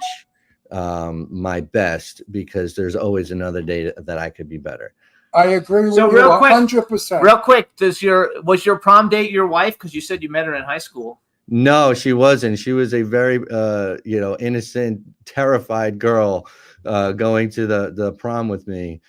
my best, because there's always another day that I could be better. I agree with So you real quick- 100%. Real quick, was your prom date your wife? Because you said you met her in high school. No, she wasn't. She was a very innocent, terrified girl going to the prom with me.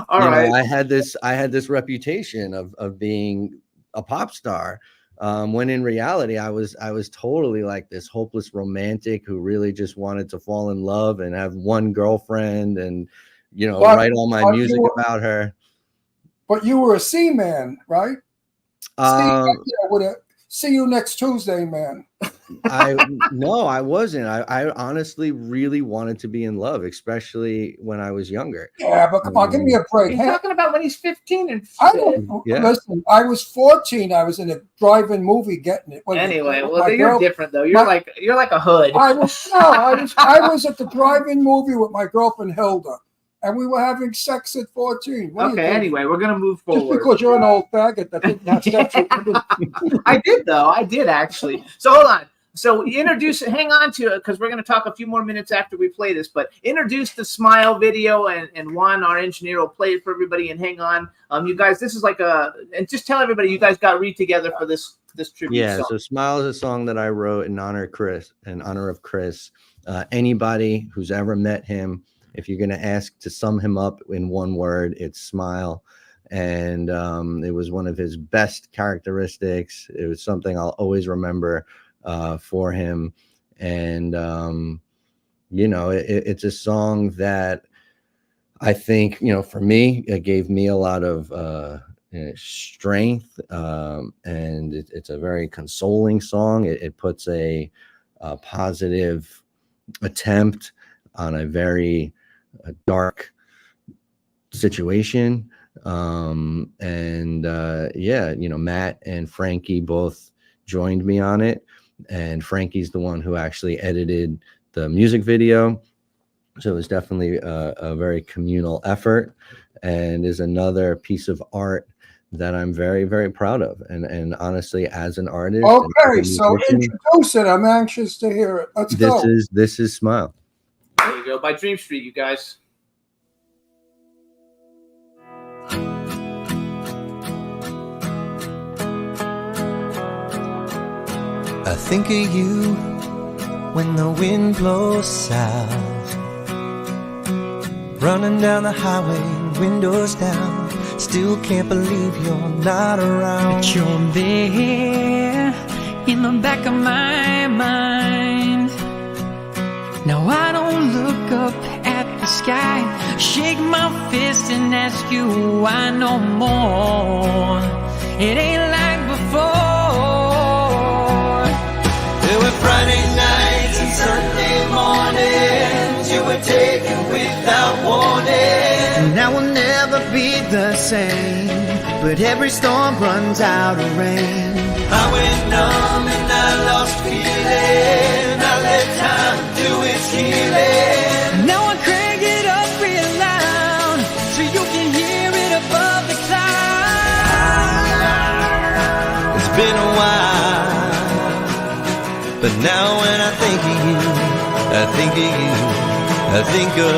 All right. I had this reputation of being a pop star, when in reality I was totally like this hopeless romantic who really just wanted to fall in love and have one girlfriend and But- write all my but music you- about her. But you were a C man, right? With a see you next Tuesday, man. No, I wasn't. I honestly really wanted to be in love, especially when I was younger. Yeah, but come on, give me a break. He's Hey, talking about when he's 15 and I don't Yeah. listen. I was 14. I was in a drive-in movie getting it. Anyway, With well, my you're girl- different though. You're my- like a hood. I was at the drive-in movie with my girlfriend Hilda, and we were having sex at 14. What do you Okay. think? Anyway, we're gonna move Just forward. because you're an old faggot, that didn't have sex with I did though. I did actually. So hold on. So hang on to it, because we're going to talk a few more minutes after we play this, but introduce the Smile video, and Juan, our engineer, will play it for everybody, and hang on. You guys, this is and just tell everybody you guys got read together for this tribute Yeah, song. so Smile is a song that I wrote in honor of Chris. Anybody who's ever met him, if you're going to ask to sum him up in one word, it's smile. And it was one of his best characteristics. It was something I'll always remember for him. And it's a song that I think, for me, it gave me a lot of strength, and it's a very consoling song. It puts a positive attempt on a very dark situation. Yeah, Matt and Frankie both joined me on it, and Frankie's the one who actually edited the music video. So it was definitely a very communal effort, and is another piece of art that I'm very, very proud of. And honestly, as an artist, Okay, so introduce it. I'm anxious to hear it. Let's go. This is Smile. There you go. By Dream Street, you guys. I think of you when the wind blows south, running down the highway, windows down. Still can't believe you're not around. But you're there in the back of my mind. Now I don't look up at the sky, shake my fist and ask you why no more. It ain't like before. There were Friday nights and Sunday mornings you were taken without warning. Now we'll never be the same, but every storm runs out of rain. I went numb and I lost feeling. I let time do its healing. Now I crank it up real loud so you can hear it above the clouds. It's been a while, but now when I think of you, I think of you, I think of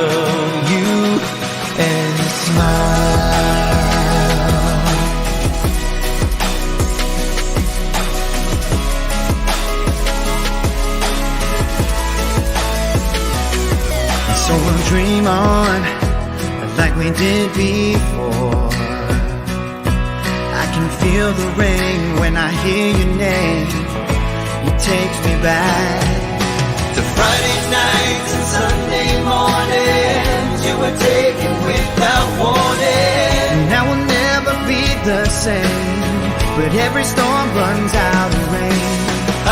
you and smile. So we'll dream on like we did before. I can feel the rain when I hear your name. It takes me back to Friday nights and Sunday mornings you were taken without warning. Now we'll never be the same, but every storm runs out of rain.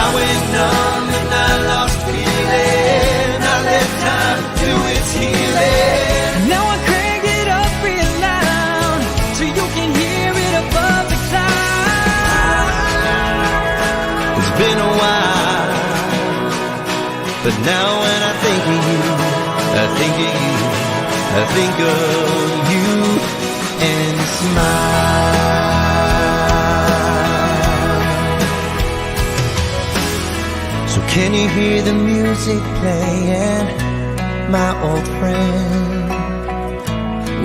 I went numb and I lost feeling. I let time do its healing. Now I crank it up real loud so you can hear it above the clouds. It's been a while, but now when I think of you, I think of you, I think of you and smile. So can you hear the music playing, my old friend?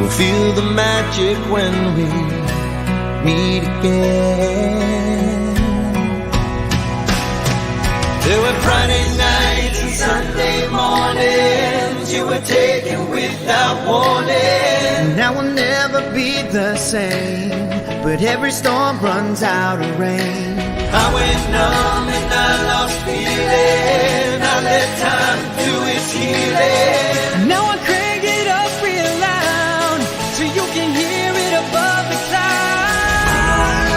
We'll feel the magic when we meet again. There were Friday nights and Sunday mornings you were taken without warning. Now we'll never be the same, but every storm runs out of rain. I went numb and I lost feeling. I let time do its healing. Now I crank it up real loud so you can hear it above the clouds.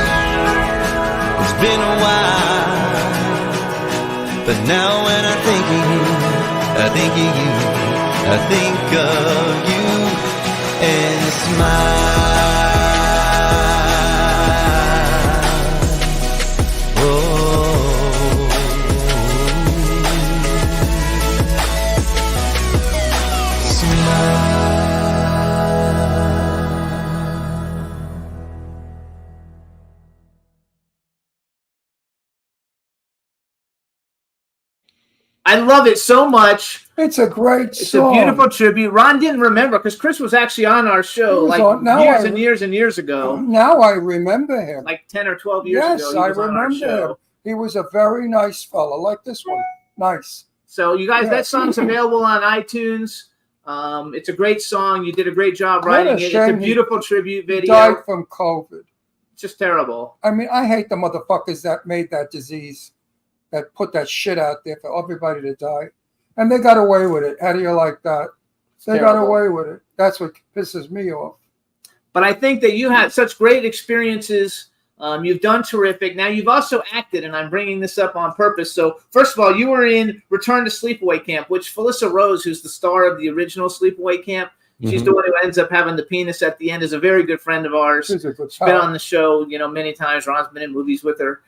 It's been a while, but now when I think of you, I think of you, I think of you and smile. I love it so much. It's a great It's song. a beautiful tribute. Ron didn't remember because Chris was actually on our show He was like on- now years I- and years and years ago, Now I remember him. like 10 or 12 years Yes, ago. He I was on our remember show. him. He was a very nice fella, like this one. Nice. So you guys, Yeah. that song's available on iTunes. It's a great song. You did a great job What a writing it. It's a shame he- beautiful tribute He video. died from COVID. It's just terrible. I mean, I hate the motherfuckers that made that disease, that put that shit out there for everybody to die. And they got away with it. How do you like that? It's They got terrible. away with it. That's what pisses me off. But I think that you had such great experiences. You've done terrific. Now you've also acted, and I'm bringing this up on purpose. So first of all, you were in Return to Sleepaway Camp, which Felissa Rose, who's the star of the original Sleepaway Camp, she's the one who ends up having the penis at the end, is a very good friend of ours. She's a good She's been on the show, many times. Ron's been in movies with her.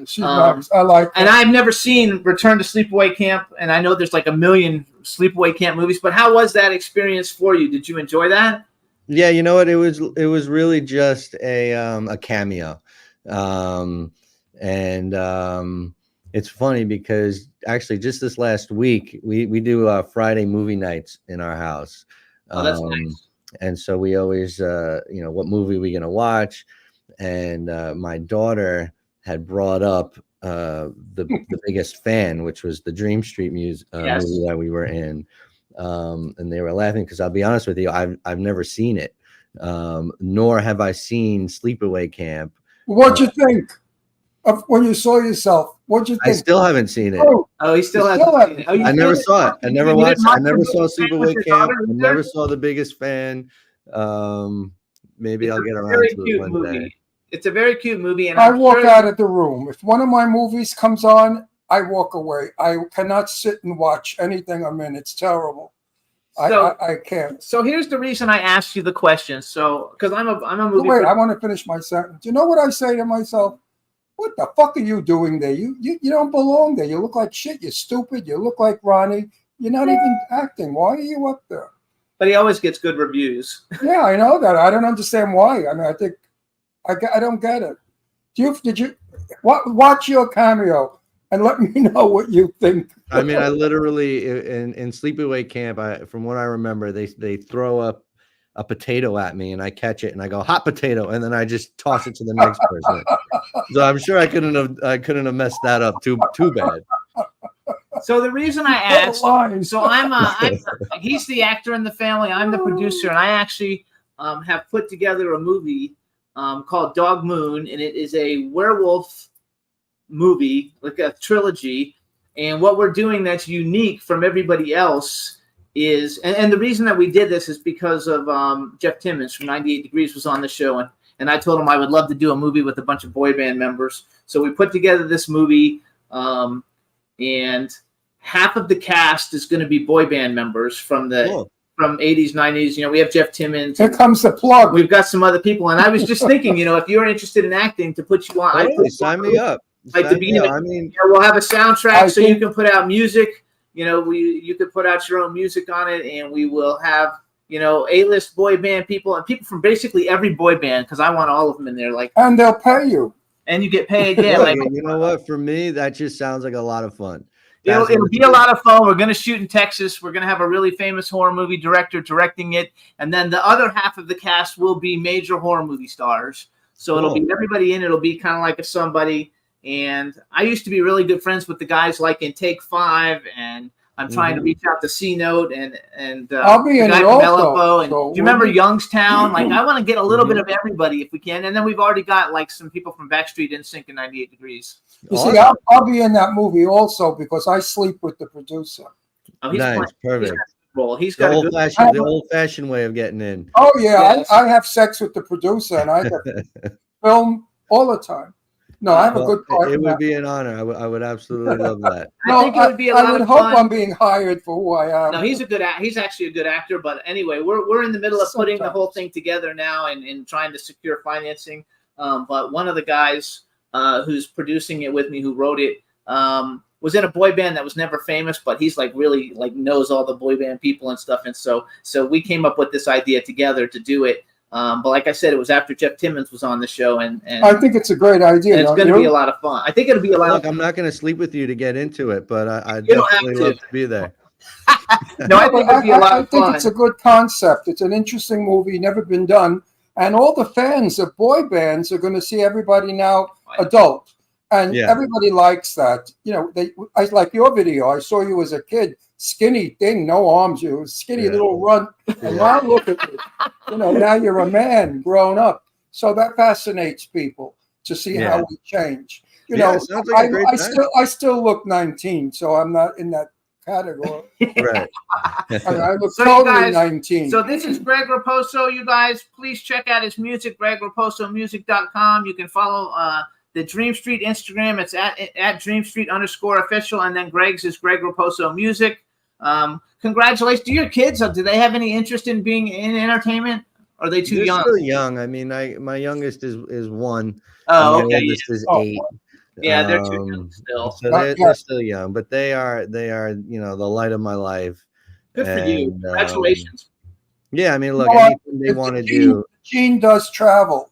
She's nice. I like her. And I've never seen Return to Sleepaway Camp, and I know there's like a million Sleepaway Camp movies, but how was that experience for you? Did you enjoy that? Yeah, you know what? It was really just a cameo. It's funny because actually just this last week we do Friday movie nights in our house. Oh, that's nice. And so we always what movie we gonna watch, and my daughter had brought up the biggest fan, which was the Dream Street movie that we were in. And they were laughing because I'll be honest with you, I've never seen it, nor have I seen Sleepaway Camp. What'd you think of when you saw yourself? What'd you think? I still haven't seen it. Oh, he still hasn't seen it. Oh, I never saw it. I never watched it. I never saw Sleepaway Sleepaway Camp. I never saw The Biggest Fan. Maybe I'll get around to it one day. It's a very cute movie, and I walk out of the room. If one of my movies comes on, I walk away. I cannot sit and watch anything I'm in. It's terrible. I can't. So here's the reason I asked you the question. So because I'm a movie. Wait, I want to finish my sentence. You know what I say to myself? What the fuck are you doing there? You don't belong there. You look like shit. You're stupid. You look like Ronnie. You're not even acting. Why are you up there? But he always gets good reviews. Yeah, I know that. I don't understand why. I mean, I think I don't get it. Did you watch your cameo and let me know what you think? I mean, I literally in Sleepaway Camp, from what I remember, they throw up a potato at me and I catch it and I go hot potato, and then I just toss it to the next person. So I'm sure I couldn't have messed that up too bad. So the reason I asked, so he's the actor in the family. I'm the producer, and I actually have put together a movie called Dog Moon, and it is a werewolf movie, like a trilogy. And what we're doing that's unique from everybody else is, and the reason that we did this is because of Jeff Timmons from 98 Degrees was on the show, and I told him I would love to do a movie with a bunch of boy band members. So we put together this movie, and half of the cast is going to be boy band members from the from 80s, 90s. We have Jeff Timmons. Here comes the plug. We've got some other people, and I was just thinking, if you're interested in acting, to put you on, sign me up. Like to be, we'll have a soundtrack so you can put out music. You could put out your own music on it, and we will have A-list boy band people and people from basically every boy band, because I want all of them in there. And they'll pay you, and you get paid. Yeah, you know what? For me, that just sounds like a lot of fun. It'll be a lot of fun. We're going to shoot in Texas. We're going to have a really famous horror movie director directing it, and then the other half of the cast will be major horror movie stars. So it'll be everybody in. It'll be kind of like a somebody. And I used to be really good friends with the guys like in Take 5, and I'm trying to reach out to C Note and I'll be in it also. Do you remember Youngstown? Like, I want to get a little bit of everybody if we can. And then we've already got like some people from Backstreet NSYNC and 98 Degrees. You see, I'll be in that movie also because I sleep with the producer. Oh, nice, perfect. He's got the old-fashioned way of getting in. Oh yeah, yes. I have sex with the producer, and I film all the time. No, I have a good part. It would be an honor. I would absolutely love that. I think it would be a lot of fun. I would hope I'm being hired for who I am. No, he's actually a good actor. But anyway, we're in the middle of putting the whole thing together now and trying to secure financing. But one of the guys who's producing it with me, who wrote it, was in a boy band that was never famous, but he's like really like knows all the boy band people and stuff. And so we came up with this idea together to do it. But like I said, it was after Jeff Timmons was on the show, and I think it's a great idea. It's going to be a lot of fun. I think it'll be a lot of fun. I'm not going to sleep with you to get into it, but I definitely love to be there. No, I think it'll be a lot of fun. I think it's a good concept. It's an interesting movie, never been done, and all the fans of boy bands are going to see everybody now adult, and everybody likes that. I like your video. I saw you as a kid. Skinny thing, no arms, you skinny little runt. And now look at you. Now you're a man grown up. So that fascinates people to see how we change. I still look 19, so I'm not in that category. Right. And I look So you totally guys- 19. So this is Greg Raposo. You guys, please check out his music, gregraposomusic.com. You can follow the Dream Street Instagram. It's at Dream Street _official. And then Greg's is Greg Raposo Music. Congratulations. Do your kids, do they have any interest in being in entertainment? Or are they too They're young? still young. I mean, my youngest is 1. Oh, and my okay. oldest is Oh, 8. Yeah, they're too young still. So Not they're yet. still young, but they are the light of my life. Good for you. And, Congratulations. Yeah, I mean, look, You know what? anything they If want to the gene- do. Gene does travel.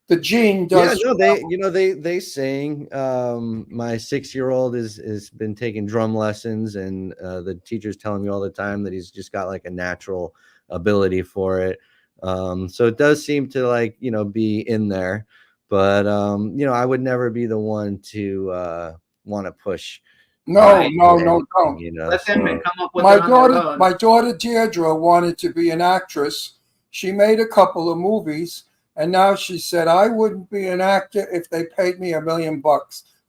The gene does. Yeah, no, they sing. My 6-year-old is been taking drum lessons, and the teacher's telling me all the time that he's just got like a natural ability for it. So it does seem to be in there, but I would never be the one to want to push. No, Right. no, anything, don't. Let them so- come up with My it on their daughter, own. my daughter Deirdre wanted to be an actress. She made a couple of movies, and now she said, "I wouldn't be an actor if they paid me $1 million."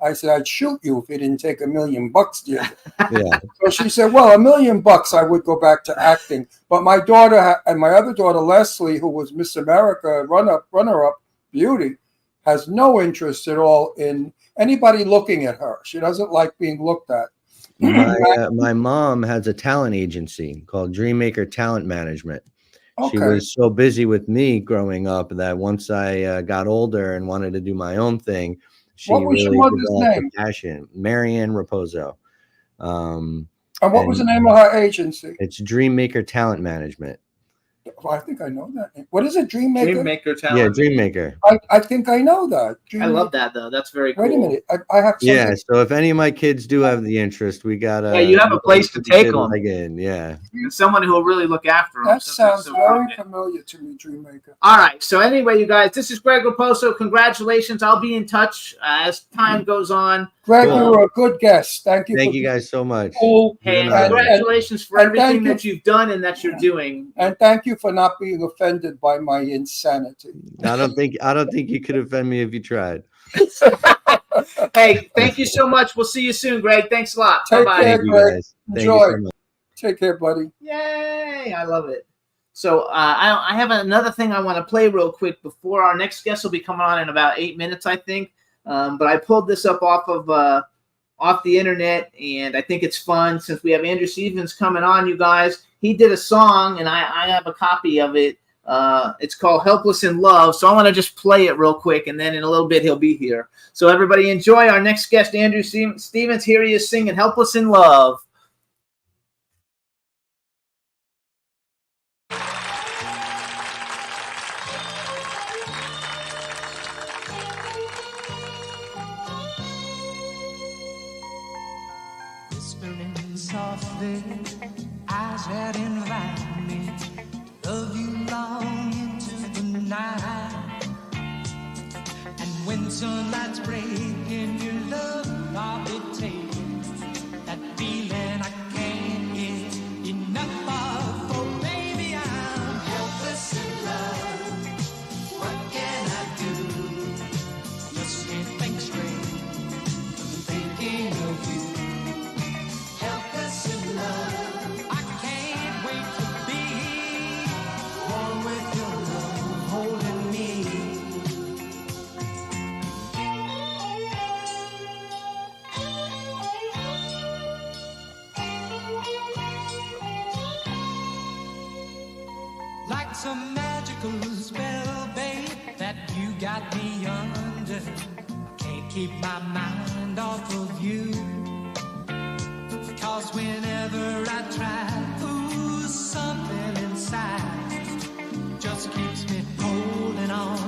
I said, "I'd shoot you if you didn't take $1 million, Deirdre." yeah. So she said, "Well, $1 million, I would go back to acting." But my daughter and my other daughter Leslie, who was Miss America runner-up beauty, has no interest at all in anybody looking at her. She doesn't like being looked at. My mom has a talent agency called Dreammaker Talent Management. She Okay. was so busy with me growing up that once I got older and wanted to do my own thing, she What was your really mother's developed name? a passion. Marianne Raposo. And what was the name of her agency? It's Dreammaker Talent Management. I think I know that name. What is it? Dreammaker? Dreammaker Yeah, talent. Dreammaker. I think I know that. I love that though. That's very cool. Wait a minute. I have something. Yeah, so if any of my kids do have the interest, we got Yeah, you have a place to take them. Again, yeah. And someone who will really look after them. That sounds So very good. familiar to me, Dreammaker. All right. So anyway, you guys, this is Greg Raposo. Congratulations. I'll be in touch as time goes on. Greg, Cool. you were a good guest. Thank you. Thank for you guys so much. being cool. Hey, and Yeah. congratulations for and everything thank you. that you've done and that you're doing. And thank you for not being offended by my insanity. I don't think you could offend me if you tried. Hey, thank you so much. We'll see you soon, Greg. Thanks a lot. Take Bye-bye. care. Thank you Greg. guys. Thank you Enjoy. so much. Take care, buddy. Yay! I love it. So I have another thing I want to play real quick before our next guest will be coming on in about 8 minutes, I think. But I pulled this up off the internet, and I think it's fun since we have Andrew Stevens coming on. You guys, he did a song, and I have a copy of it. It's called "Helpless in Love." So I want to just play it real quick, and then in a little bit he'll be here. So everybody enjoy our next guest, Andrew Stevens. Here he is singing "Helpless in Love." Whispering softly, eyes that invite me, love you long into the night. And when sunlight's breaking, your love I'll be taking, that feeling I can't get enough of. Oh, baby, I'm helpless in love. What can I do? Just can't think straight. Thinking of you. Helpless in love. I can't wait to be one with your love holding me. Like some magical spell, babe, that you got me under. Can't keep my mind off of you. Cause whenever I try, ooh, something inside just keeps me holding on.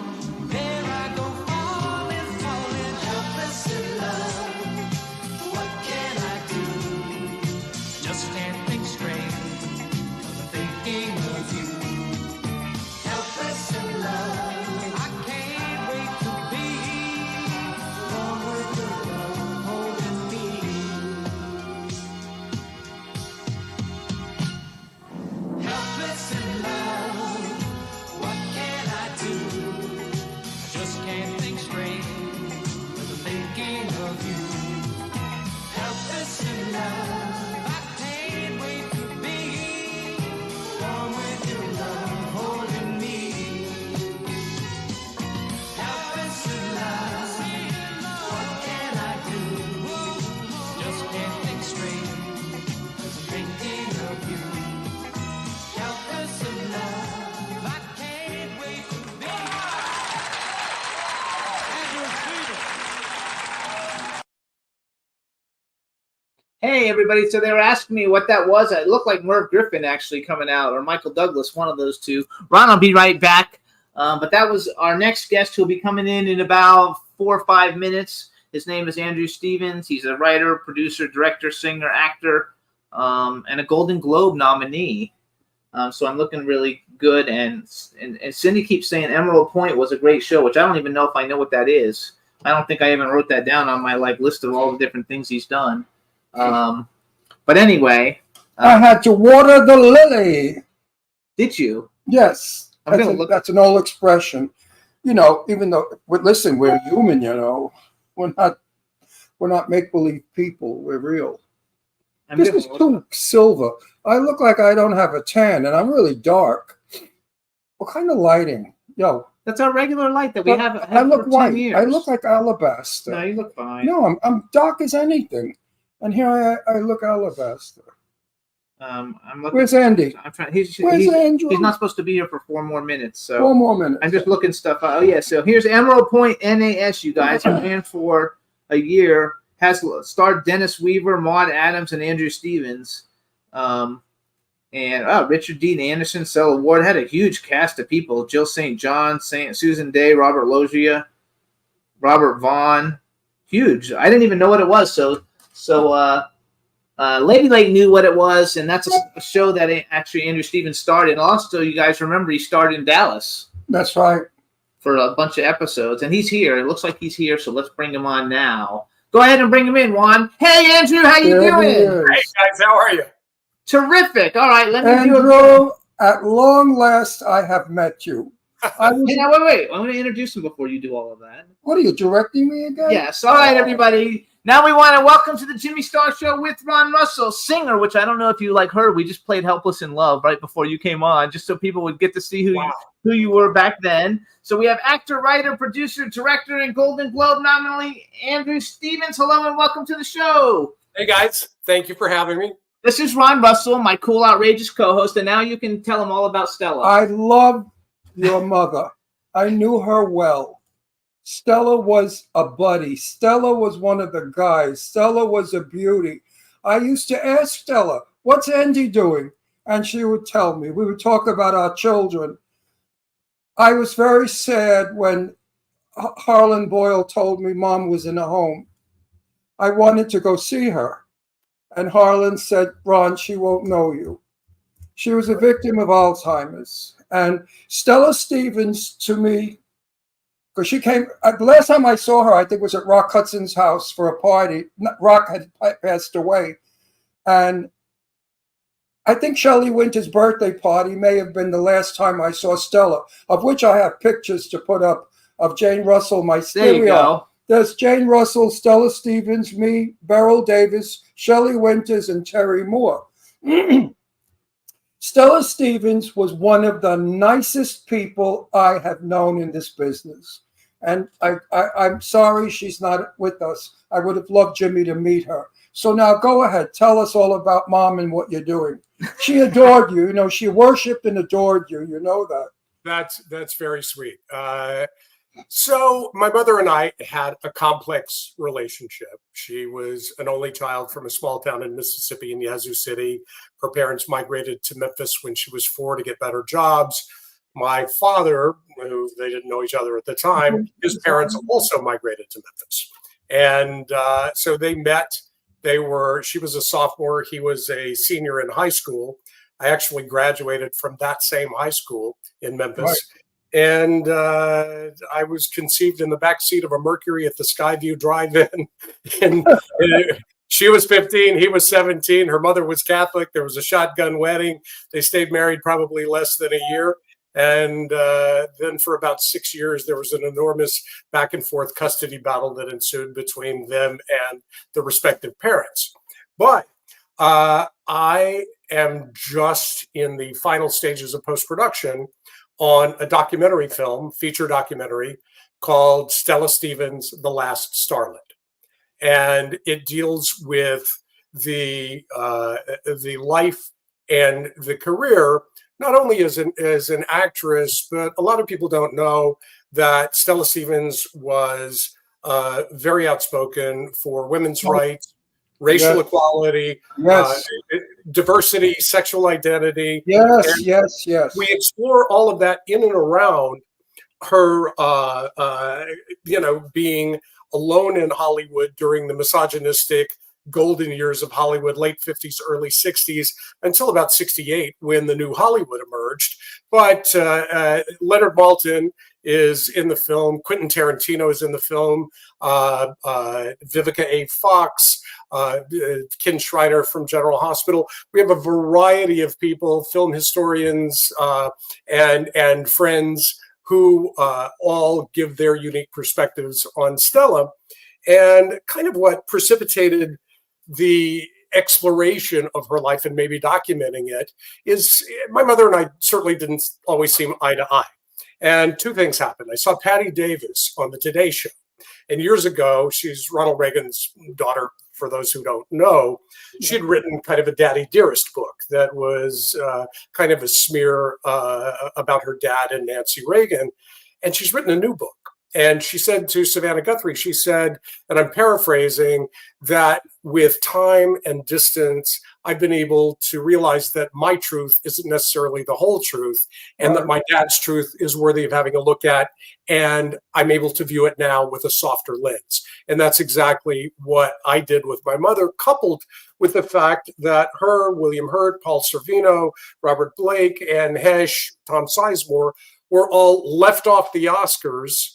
There I go, falling, falling, helpless in love. What can I do? Just can't think straight, 'cause I'm thinking of you. Helpless in love. I can't wait to be one with your love holding me. Helpless in love, what can I do? I just can't think straight, 'cause I'm thinking of you. Helpless in love, I Hey, everybody. So they were asking me what that was. It looked like Merv Griffin actually coming out, or Michael Douglas, one of those two. Ron, I'll be right back. But that was our next guest who'll be coming in about 4 or 5 minutes. His name is Andrew Stevens. He's a writer, producer, director, singer, actor, and a Golden Globe nominee. So I'm looking really good. And Cindy keeps saying Emerald Point was a great show, which I don't even know if I know what that is. I don't think I even wrote that down on my list of all the different things he's done. But anyway, I had to water the lily. did you? Yes, I'm gonna look. that's an old expression. You know, even though, listen, we're human. You know, we're not make believe people. We're real. This is too silver. I look like I don't have a tan, and I'm really dark. What kind of lighting? Yo, That's our regular light that we have I look for 10 white. years. I look like alabaster. No, you look fine. No, I'm dark as anything, and here I look alabaster. I'm looking. Where's Andy? I'm trying. Where's Andrew? He's not supposed to be here for 4 more minutes. So 4 more minutes. I'm just looking stuff out. Oh yeah. So here's Emerald Point NAS. You guys have ran for a year. Has starred Dennis Weaver, Maude Adams, and Andrew Stevens. And Richard Dean Anderson, Cell Award, had a huge cast of people: Jill St. John, Susan Day, Robert Loggia, Robert Vaughn. Huge. I didn't even know what it was. So Lady Lake knew what it was, and that's a show that actually Andrew Stevens starred in. Also, you guys remember he starred in Dallas That's right. for a bunch of episodes, and he's here. It looks like he's here, so let's bring him on now. Go ahead and bring him in, Juan. Hey, Andrew, how you There he doing? is. Hey guys, how are you? Terrific. All right, let me do Andrew, at long last, I have met you. I was, Hey, now, wait. I'm going to introduce him before you do all of that. what are you directing me again? Yes. All right, everybody. Now we want to welcome to the Jimmy Star Show with Ron Russell, singer, which I don't know if you heard. We just played "Helpless in Love" right before you came on, just so people would get to see who you were back then. So we have actor, writer, producer, director, and Golden Globe nominee Andrew Stevens. Hello and welcome to the show. Hey guys, thank you for having me. This is Ron Russell, my cool, outrageous co-host, and now you can tell him all about Stella. I love your mother. I knew her well. Stella was a buddy. Stella was one of the guys. Stella was a beauty. I used to ask Stella, what's Andy doing? And she would tell me. We would talk about our children. I was very sad when Harlan Boyle told me Mom was in a home. I wanted to go see her. And Harlan said, Ron, she won't know you. She was a victim of Alzheimer's. And Stella Stevens, to me, because she came, the last time I saw her, I think was at Rock Hudson's house for a party. Rock had passed away. And I think Shelley Winter's birthday party may have been the last time I saw Stella, of which I have pictures to put up of Jane Russell, my stereo. There you go. There's Jane Russell, Stella Stevens, me, Beryl Davis, Shelley Winters, and Terry Moore. Stella Stevens was one of the nicest people I have known in this business. And I'm sorry she's not with us. I would have loved Jimmy to meet her. So now go ahead. Tell us all about Mom and what you're doing. She adored you. You know, she worshiped and adored you. You know that. That's very sweet. So my mother and I had a complex relationship. She was an only child from a small town in Mississippi, in Yazoo City. Her parents migrated to Memphis when she was 4 to get better jobs. My father, who they didn't know each other at the time, his parents also migrated to Memphis. And so they met. She was a sophomore. He was a senior in high school. I actually graduated from that same high school in Memphis. Right. And I was conceived in the backseat of a Mercury at the Skyview Drive-In. And she was 15, he was 17. Her mother was Catholic. There was a shotgun wedding. They stayed married probably less than a year. And then for about 6 years, there was an enormous back and forth custody battle that ensued between them and the respective parents. But I am just in the final stages of post-production on a documentary film, feature documentary, called Stella Stevens, The Last Starlet. And it deals with the life and the career, not only as an actress, but a lot of people don't know that Stella Stevens was very outspoken for women's rights, racial Yes. equality, Yes. diversity, sexual identity. Yes, And yes, yes. we explore all of that in and around her, being alone in Hollywood during the misogynistic golden years of Hollywood, late 50s, early 60s, until about 68 when the new Hollywood emerged. But Leonard Maltin is in the film, Quentin Tarantino is in the film, Vivica A. Fox, Ken Schreiner from General Hospital. We have a variety of people, film historians and friends who all give their unique perspectives on Stella. And kind of what precipitated the exploration of her life and maybe documenting it is my mother and I certainly didn't always seem eye to eye. And two things happened. I saw Patty Davis on the Today Show. And years ago, she's Ronald Reagan's daughter, for those who don't know. She'd written kind of a Daddy Dearest book that was kind of a smear about her dad and Nancy Reagan. And she's written a new book. And she said to Savannah Guthrie, she said, and I'm paraphrasing, that with time and distance, I've been able to realize that my truth isn't necessarily the whole truth, and that my dad's truth is worthy of having a look at, and I'm able to view it now with a softer lens. And that's exactly what I did with my mother, coupled with the fact that her, William Hurt, Paul Sorvino, Robert Blake, Anne Hesh, Tom Sizemore were all left off the Oscars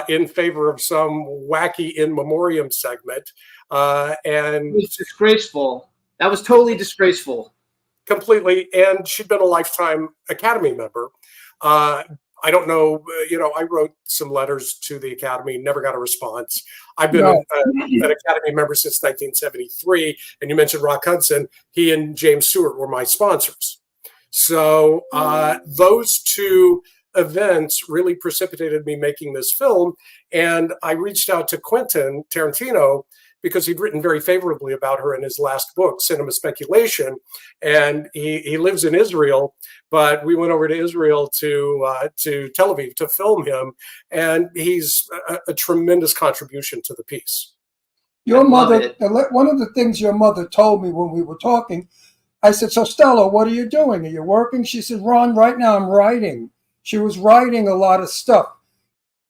in favor of some wacky in memoriam segment. And It was disgraceful. That was totally disgraceful. completely. And she'd been a lifetime Academy member. I don't know, I wrote some letters to the Academy, never got a response. I've been an Academy member since 1973. And you mentioned Rock Hudson. He and James Stewart were my sponsors. So those two events really precipitated me making this film. And I reached out to Quentin Tarantino because he'd written very favorably about her in his last book, Cinema Speculation. And he lives in Israel, but we went over to Israel to Tel Aviv to film him. And he's a tremendous contribution to the piece. Your I love mother, it. one of the things your mother told me when we were talking, I said, so Stella, what are you doing? Are you working? She said, Ron, right now I'm writing. She was writing a lot of stuff.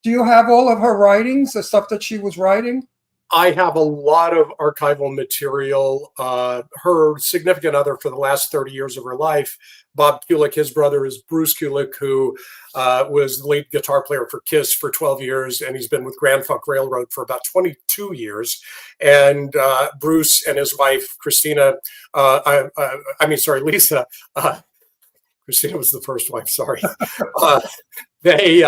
Do you have all of her writings, the stuff that she was writing? I have a lot of archival material. Her significant other for the last 30 years of her life, Bob Kulick, his brother is Bruce Kulick, who was the lead guitar player for Kiss for 12 years, and he's been with Grand Funk Railroad for about 22 years. And Bruce and his wife, Lisa, Christina was the first wife, sorry. They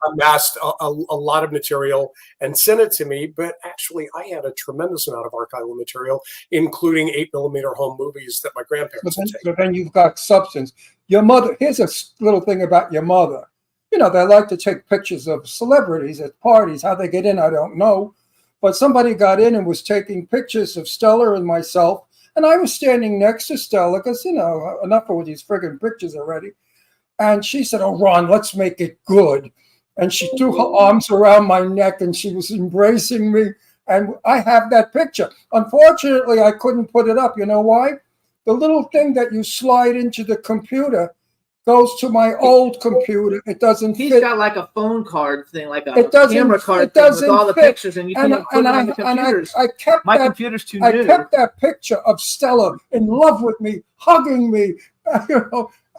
amassed a lot of material and sent it to me, but actually I had a tremendous amount of archival material, including 8mm home movies that my grandparents had So taken. then you've got substance. Your mother, here's a little thing about your mother. They like to take pictures of celebrities at parties. How they get in, I don't know. But somebody got in and was taking pictures of Stella and myself. And I was standing next to Stella because, enough of these friggin' pictures already. And she said, oh, Ron, let's make it good. And she threw her arms around my neck and she was embracing me. And I have that picture. Unfortunately, I couldn't put it up. You know why? The little thing that you slide into the computer goes to my old computer. It doesn't He's fit. got like a phone card thing, like a It doesn't- camera card it thing with doesn't all the fit. pictures, and you And, can't put it on the computers. I kept My that. computer's too I new. kept that picture of Stella in love with me, hugging me,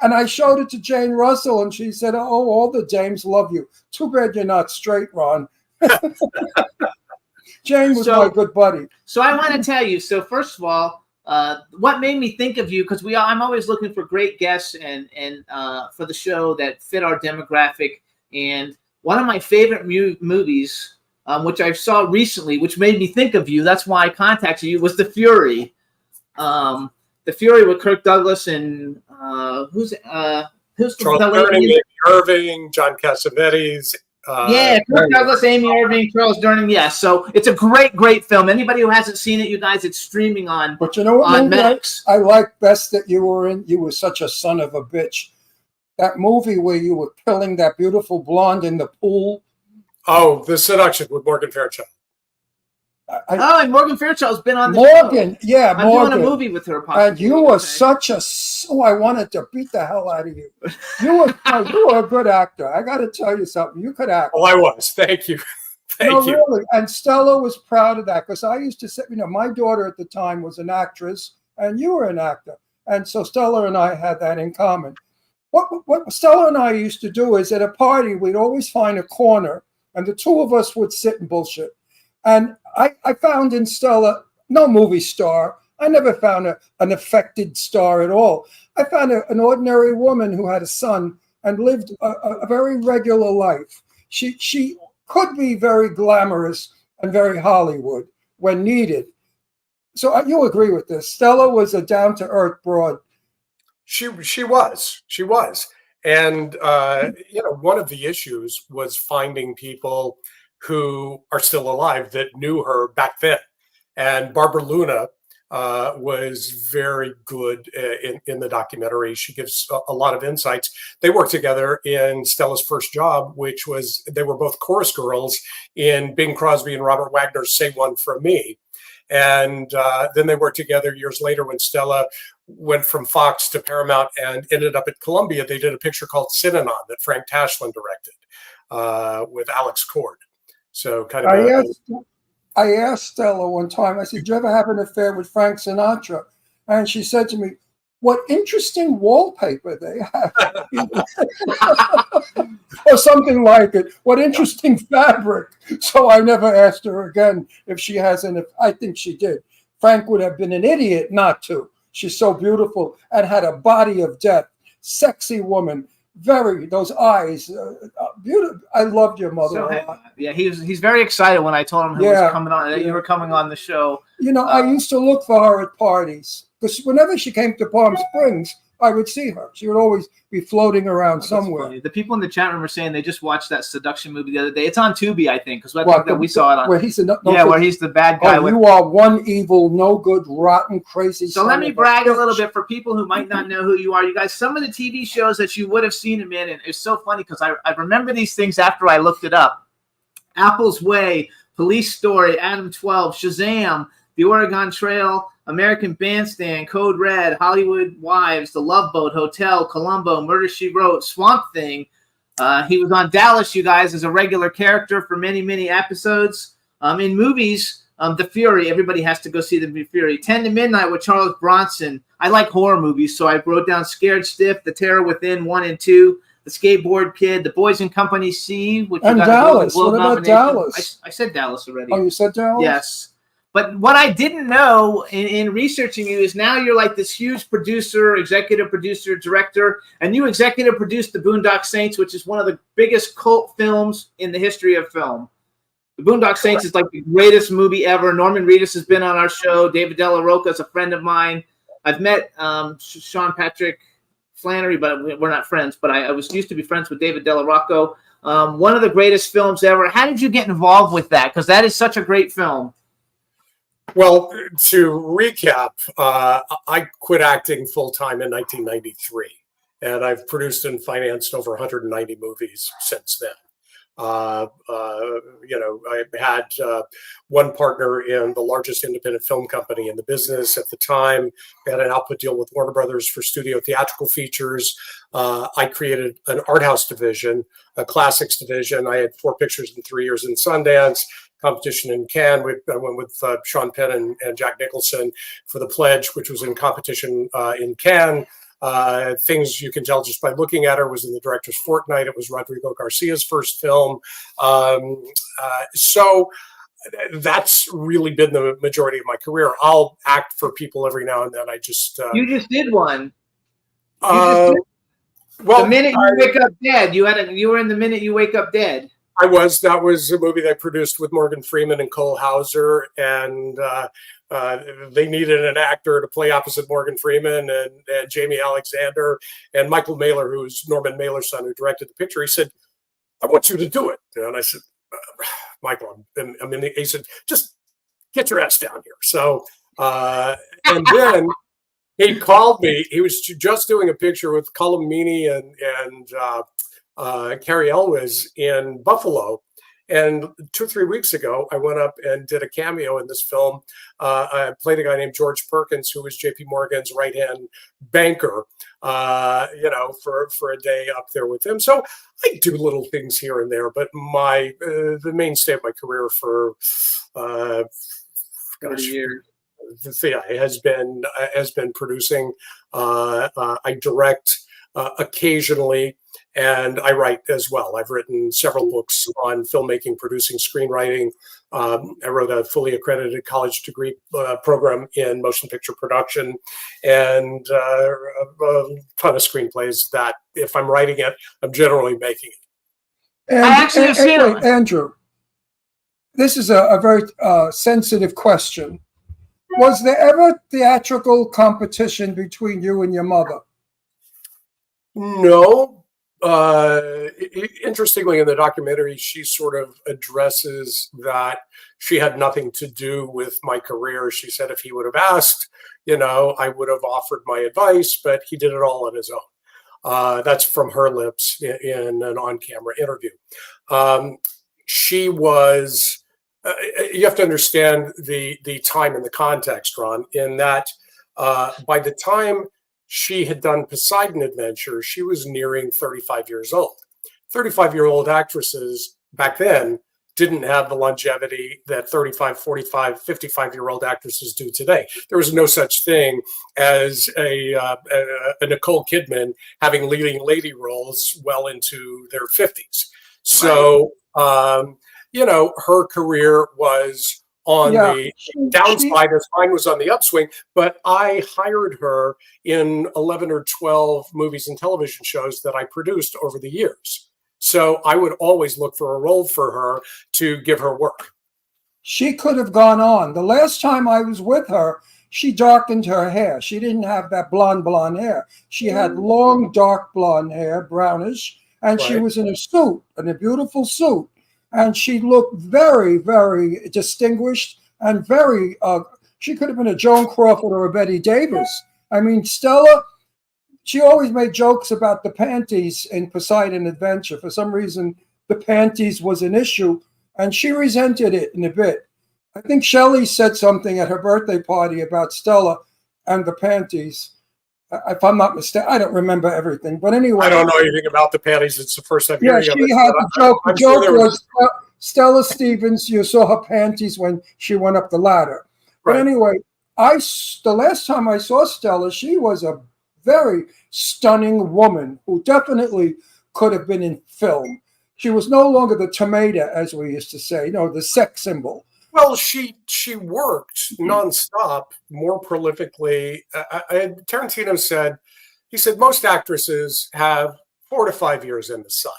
and I showed it to Jane Russell, and she said, oh, all the dames love you. Too bad you're not straight, Ron. Jane was So- my good buddy. So I want to tell you. So first of all, what made me think of you? Because I'm always looking for great guests and for the show that fit our demographic. And one of my favorite movies, which I saw recently, which made me think of you. That's why I contacted you. Was The Fury. The Fury with Kirk Douglas and who's Charles the Durning, lady? Amy Irving, John Cassavetes. Yeah, Kirk Douglas, Amy Irving, Charles Durning. Yeah, so it's a great film. Anybody who hasn't seen it, you guys, it's streaming on But you know what movie Max. I like best that you were in? You were such a son of a bitch. That movie where you were killing that beautiful blonde in the pool. Oh, The Seduction with Morgan Fairchild. Oh, and Morgan Fairchild's been on the Morgan, show. yeah, I'm Morgan. doing a movie with her. Possibly. And you were such a, oh, I wanted to beat the hell out of you. You were a good actor. I got to tell you something. You could act. Oh, I was. Thank you. Thank No, you. really. And Stella was proud of that because I used to say, my daughter at the time was an actress and you were an actor. And so Stella and I had that in common. What Stella and I used to do is at a party, we'd always find a corner and the two of us would sit and bullshit. And I found in Stella, no movie star. I never found an affected star at all. I found an ordinary woman who had a son and lived a very regular life. She could be very glamorous and very Hollywood when needed. So you agree with this. Stella was a down-to-earth broad. She was. And, one of the issues was finding people who are still alive that knew her back then. And Barbara Luna was very good in the documentary. She gives a lot of insights. They worked together in Stella's first job, which was they were both chorus girls in Bing Crosby and Robert Wagner's Say One For Me. And then they worked together years later when Stella went from Fox to Paramount and ended up at Columbia. They did a picture called Synanon that Frank Tashlin directed with Alex Cord. So kind of I asked Stella one time, I said, "Did you ever have an affair with Frank Sinatra?" And she said to me, "What interesting wallpaper they have." Or something like it. What interesting fabric. So I never asked her again if she has an, I think she did. Frank would have been an idiot not to. She's so beautiful and had a body of depth. Sexy woman. Those eyes, beautiful. I loved your mother a lot. Yeah, he's very excited when I told him who was coming on, that you were coming on the show. I used to look for her at parties because whenever she came to Palm Springs, I would see her. She would always be floating around somewhere. Funny. The people in the chat room are saying they just watched that seduction movie the other day. It's on Tubi, I think, because I think that we saw it on. Where he's where he's the bad guy. You are one evil, no good, rotten, crazy. So let me brag a little bit for people who might not know who you are. You guys, some of the TV shows that you would have seen him in, and it's so funny because I remember these things after I looked it up. Apple's Way, Police Story, Adam 12, Shazam, The Oregon Trail, American Bandstand, Code Red, Hollywood Wives, The Love Boat, Hotel, Columbo, Murder, She Wrote, Swamp Thing. He was on Dallas, you guys, as a regular character for many, many episodes. In movies, The Fury, everybody has to go see The Fury. 10 to Midnight with Charles Bronson. I like horror movies, so I wrote down Scared Stiff, The Terror Within 1 and 2, The Skateboard Kid, The Boys in Company C, which and Dallas. What about Dallas? I said Dallas already. Oh, you said Dallas? Yes. But what I didn't know in researching you is now you're like this huge producer, executive producer, director, and you executive produced The Boondock Saints, which is one of the biggest cult films in the history of film. The Boondock Saints is like the greatest movie ever. Norman Reedus has been on our show. David Della Rocca is a friend of mine. I've met Sean Patrick Flannery, but we're not friends. But I used to be friends with David Della Rocca. One of the greatest films ever. How did you get involved with that? Because that is such a great film. Well, to recap, I quit acting full-time in 1993, and I've produced and financed over 190 movies since then. I had one partner in the largest independent film company in the business at the time. We had an output deal with Warner Brothers for studio theatrical features. I created an art house division, a classics division. I had 4 pictures in 3 years in Sundance. Competition in Cannes. I went with Sean Penn and Jack Nicholson for The Pledge, which was in competition in Cannes. Things you can tell just by looking at her was in the director's fortnight. It was Rodrigo Garcia's first film. So that's really been the majority of my career. I'll act for people every now and then. I just you just did one. Well, The Minute You Wake Up Dead. You were in The Minute You Wake Up Dead. That was a movie that I produced with Morgan Freeman and Cole Hauser, and they needed an actor to play opposite Morgan Freeman and Jamie Alexander and Michael Mailer, who's Norman Mailer's son, who directed the picture. He said, "I want you to do it." And I said, "Michael, he said, just get your ass down here." So, and then he called me. He was just doing a picture with Cullum Meaney and Carrie Elwes in Buffalo. And 2 or 3 weeks ago, I went up and did a cameo in this film. I played a guy named George Perkins, who was J.P. Morgan's right-hand banker, for a day up there with him. So I do little things here and there, but the mainstay of my career for 30 years. has been producing. I direct occasionally, and I write as well. I've written several books on filmmaking, producing, screenwriting. I wrote a fully accredited college degree program in motion picture production, and a ton of screenplays that, if I'm writing it, I'm generally making it. And, I actually have seen wait, it. Andrew, this is a very sensitive question. Was there ever theatrical competition between you and your mother? No. Interestingly, in the documentary, she sort of addresses that she had nothing to do with my career. She said if he would have asked, I would have offered my advice, but he did it all on his own. That's from her lips in an on-camera interview. She was, you have to understand the time and the context, Ron, in that by the time she had done Poseidon Adventure, she was nearing 35 years old. 35-year-old actresses back then didn't have the longevity that 35, 45, 55-year-old actresses do today. There was no such thing as a Nicole Kidman having leading lady roles well into their 50s. So, her career was on the downside as mine was on the upswing, but I hired her in 11 or 12 movies and television shows that I produced over the years. So I would always look for a role for her to give her work. She could have gone on. The last time I was with her, she darkened her hair. She didn't have that blonde hair. She had long, dark blonde hair, brownish, and she was in a suit, in a beautiful suit. And she looked very, very distinguished and very, she could have been a Joan Crawford or a Betty Davis. I mean, Stella, she always made jokes about the panties in Poseidon Adventure. For some reason, the panties was an issue, and she resented it in a bit. I think Shelley said something at her birthday party about Stella and the panties. If I'm not mistaken, I don't remember everything. But anyway. I don't know anything about the panties. It's the first time Yeah, hearing of she it. had the joke. The joke Sure was Stella Stevens, you saw her panties when she went up the ladder. But anyway, the last time I saw Stella, she was a very stunning woman who definitely could have been in film. She was no longer the tomato, as we used to say, the sex symbol. Well, she worked nonstop, more prolifically. Tarantino said, most actresses have 4 to 5 years in the sun.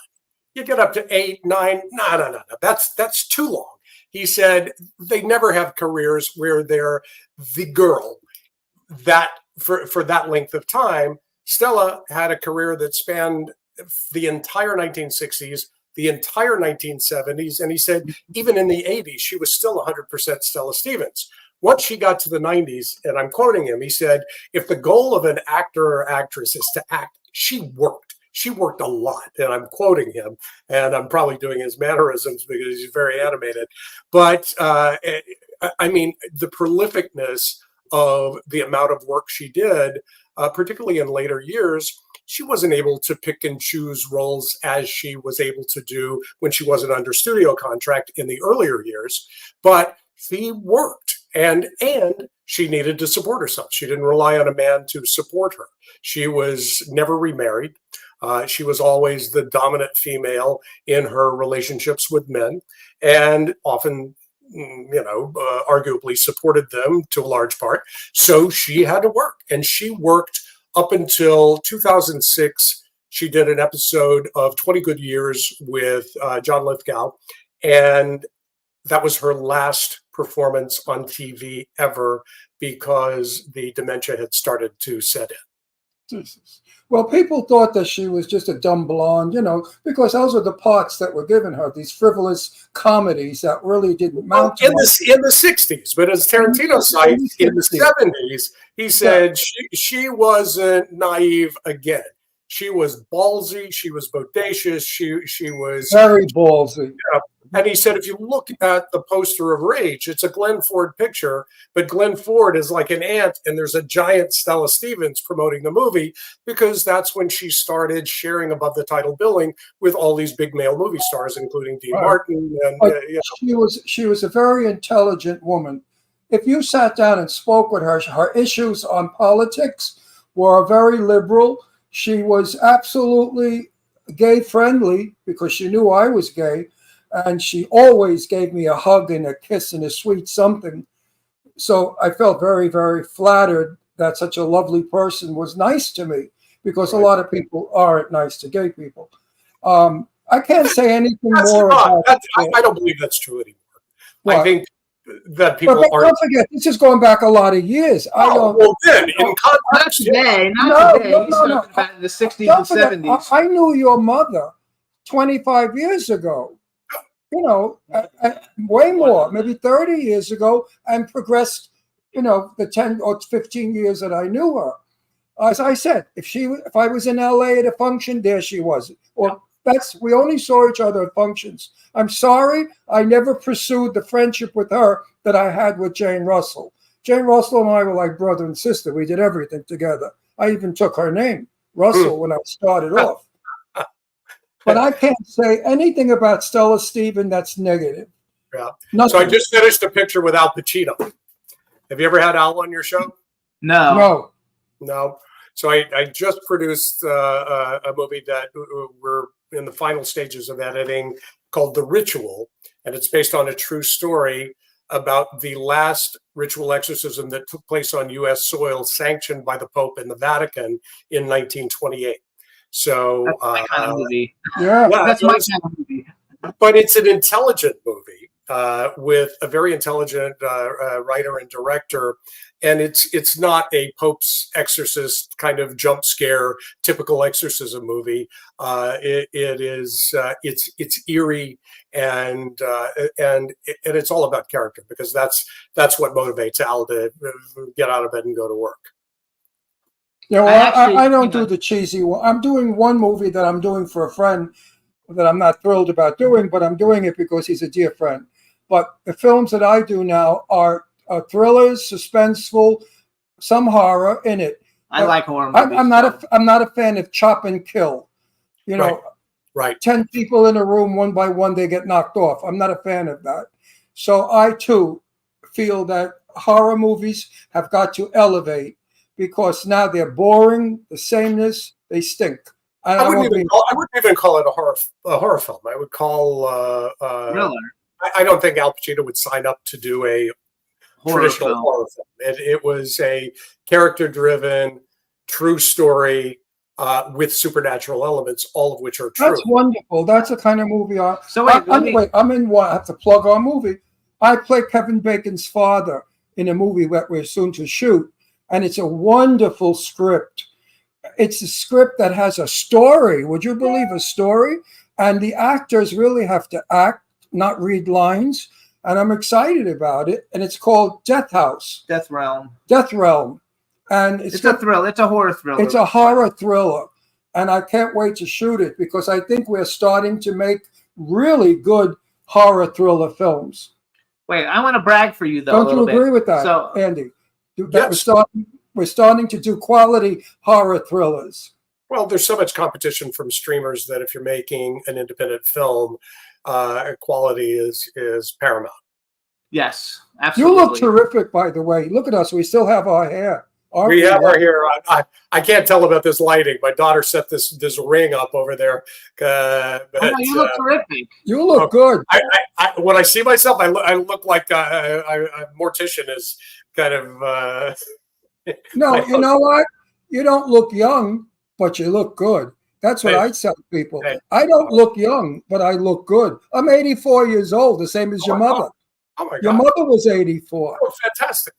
You get up to 8, 9, no. That's too long. He said they never have careers where they're the girl that for that length of time. Stella had a career that spanned the entire 1960s, the entire 1970s, and he said even in the 80s, she was still 100% Stella Stevens. Once she got to the 90s, and I'm quoting him, he said, if the goal of an actor or actress is to act, she worked. She worked a lot, and I'm quoting him, and I'm probably doing his mannerisms because he's very animated. But I mean, the prolificness of the amount of work she did, particularly in later years, she wasn't able to pick and choose roles as she was able to do when she wasn't under studio contract in the earlier years. But she worked, and she needed to support herself. She didn't rely on a man to support her. She was never remarried. She was always the dominant female in her relationships with men, and often, arguably supported them to a large part. So she had to work, and she worked up until 2006. She did an episode of 20 Good Years with John Lithgow, and that was her last performance on TV ever because the dementia had started to set in. Jesus. Well, people thought that she was just a dumb blonde, because those are the parts that were given her, these frivolous comedies that really didn't mount to in the 60s. But as Tarantino cites, in the 70s, he said she wasn't naive again. She was ballsy. She was bodacious. She was very ballsy. And he said, if you look at the poster of Rage, it's a Glenn Ford picture, but Glenn Ford is like an ant, and there's a giant Stella Stevens promoting the movie, because that's when she started sharing above the title billing with all these big male movie stars, including Dean Right. Martin. And But she was a very intelligent woman. If you sat down and spoke with her, her issues on politics were very liberal. She was absolutely gay friendly because she knew I was gay. And she always gave me a hug and a kiss and a sweet something. So I felt very, very flattered that such a lovely person was nice to me, because a lot of people aren't nice to gay people. I can't say anything more about I don't believe that's true anymore. I What? think that people But are. don't forget, this is going back a lot of years. I Oh, don't. well, then, in Not context, today, No, not today. no, He's no, no. talking about in the 60s Don't and forget, 70s. I knew your mother 25 years ago. You know, way more, maybe 30 years ago, and progressed. You know, the 10 or 15 years that I knew her. As I said, if I was in LA at a function, there she was. Or we only saw each other at functions. I'm sorry, I never pursued the friendship with her that I had with Jane Russell. Jane Russell and I were like brother and sister. We did everything together. I even took her name, Russell, when I started off. But I can't say anything about Stella Stevens that's negative. Yeah. Nothing. So I just finished a picture with Al Pacino. Have you ever had Al on your show? No. No. No. So I just produced a movie that we're in the final stages of editing, called The Ritual, and it's based on a true story about the last ritual exorcism that took place on U.S. soil, sanctioned by the Pope in the Vatican in 1928. So That's my kind of movie. Yeah. That's my kind of movie. but it's an intelligent movie with a very intelligent writer and director, and it's not a Pope's exorcist kind of jump scare typical exorcism movie. It's eerie and it's all about character, because that's what motivates Al to get out of bed and go to work. Yeah, well, actually, I don't do the cheesy one. I'm doing one movie that I'm doing for a friend that I'm not thrilled about doing, but I'm doing it because he's a dear friend. But the films that I do now are thrillers, suspenseful, some horror in it. I like horror movies. I'm not a fan of chop and kill. You know, Right. 10 people in a room, one by one, they get knocked off. I'm not a fan of that. So I too feel that horror movies have got to elevate, because now they're boring, the sameness, they stink. I wouldn't even call it a horror film. I would call Thriller. I don't think Al Pacino would sign up to do a traditional horror film. It was a character-driven, true story with supernatural elements, all of which are true. That's wonderful. That's the kind of movie So wait, I'm in one. I have to plug our movie. I play Kevin Bacon's father in a movie that we're soon to shoot, and it's a wonderful script. It's a script that has a story. Would you believe a story? And the actors really have to act, not read lines. And I'm excited about it. And it's called Death House. Death Realm. Death Realm. And It's a thriller. It's a horror thriller. it's a horror thriller. And I can't wait to shoot it, because I think we're starting to make really good horror thriller films. Wait, I want to brag for you though. Don't a you little agree bit. with that, So Andy? Yes. We're starting to do quality horror thrillers. Well, there's so much competition from streamers that if you're making an independent film, quality is paramount. yes, You absolutely. look terrific, by the way. Look at us. We still have our hair. Aren't We have our here. I can't tell about this lighting. My daughter set this ring up over there. But, Oh, no, you look terrific. You look good. when I see myself, I look like a mortician is kind of. No, you know what? You don't look young, but you look good. That's what Thanks. I tell people. Thanks. I don't look young, but I look good. I'm 84 years old, the same as your my mother. God. Oh my Your God! mother was 84. Oh, fantastic.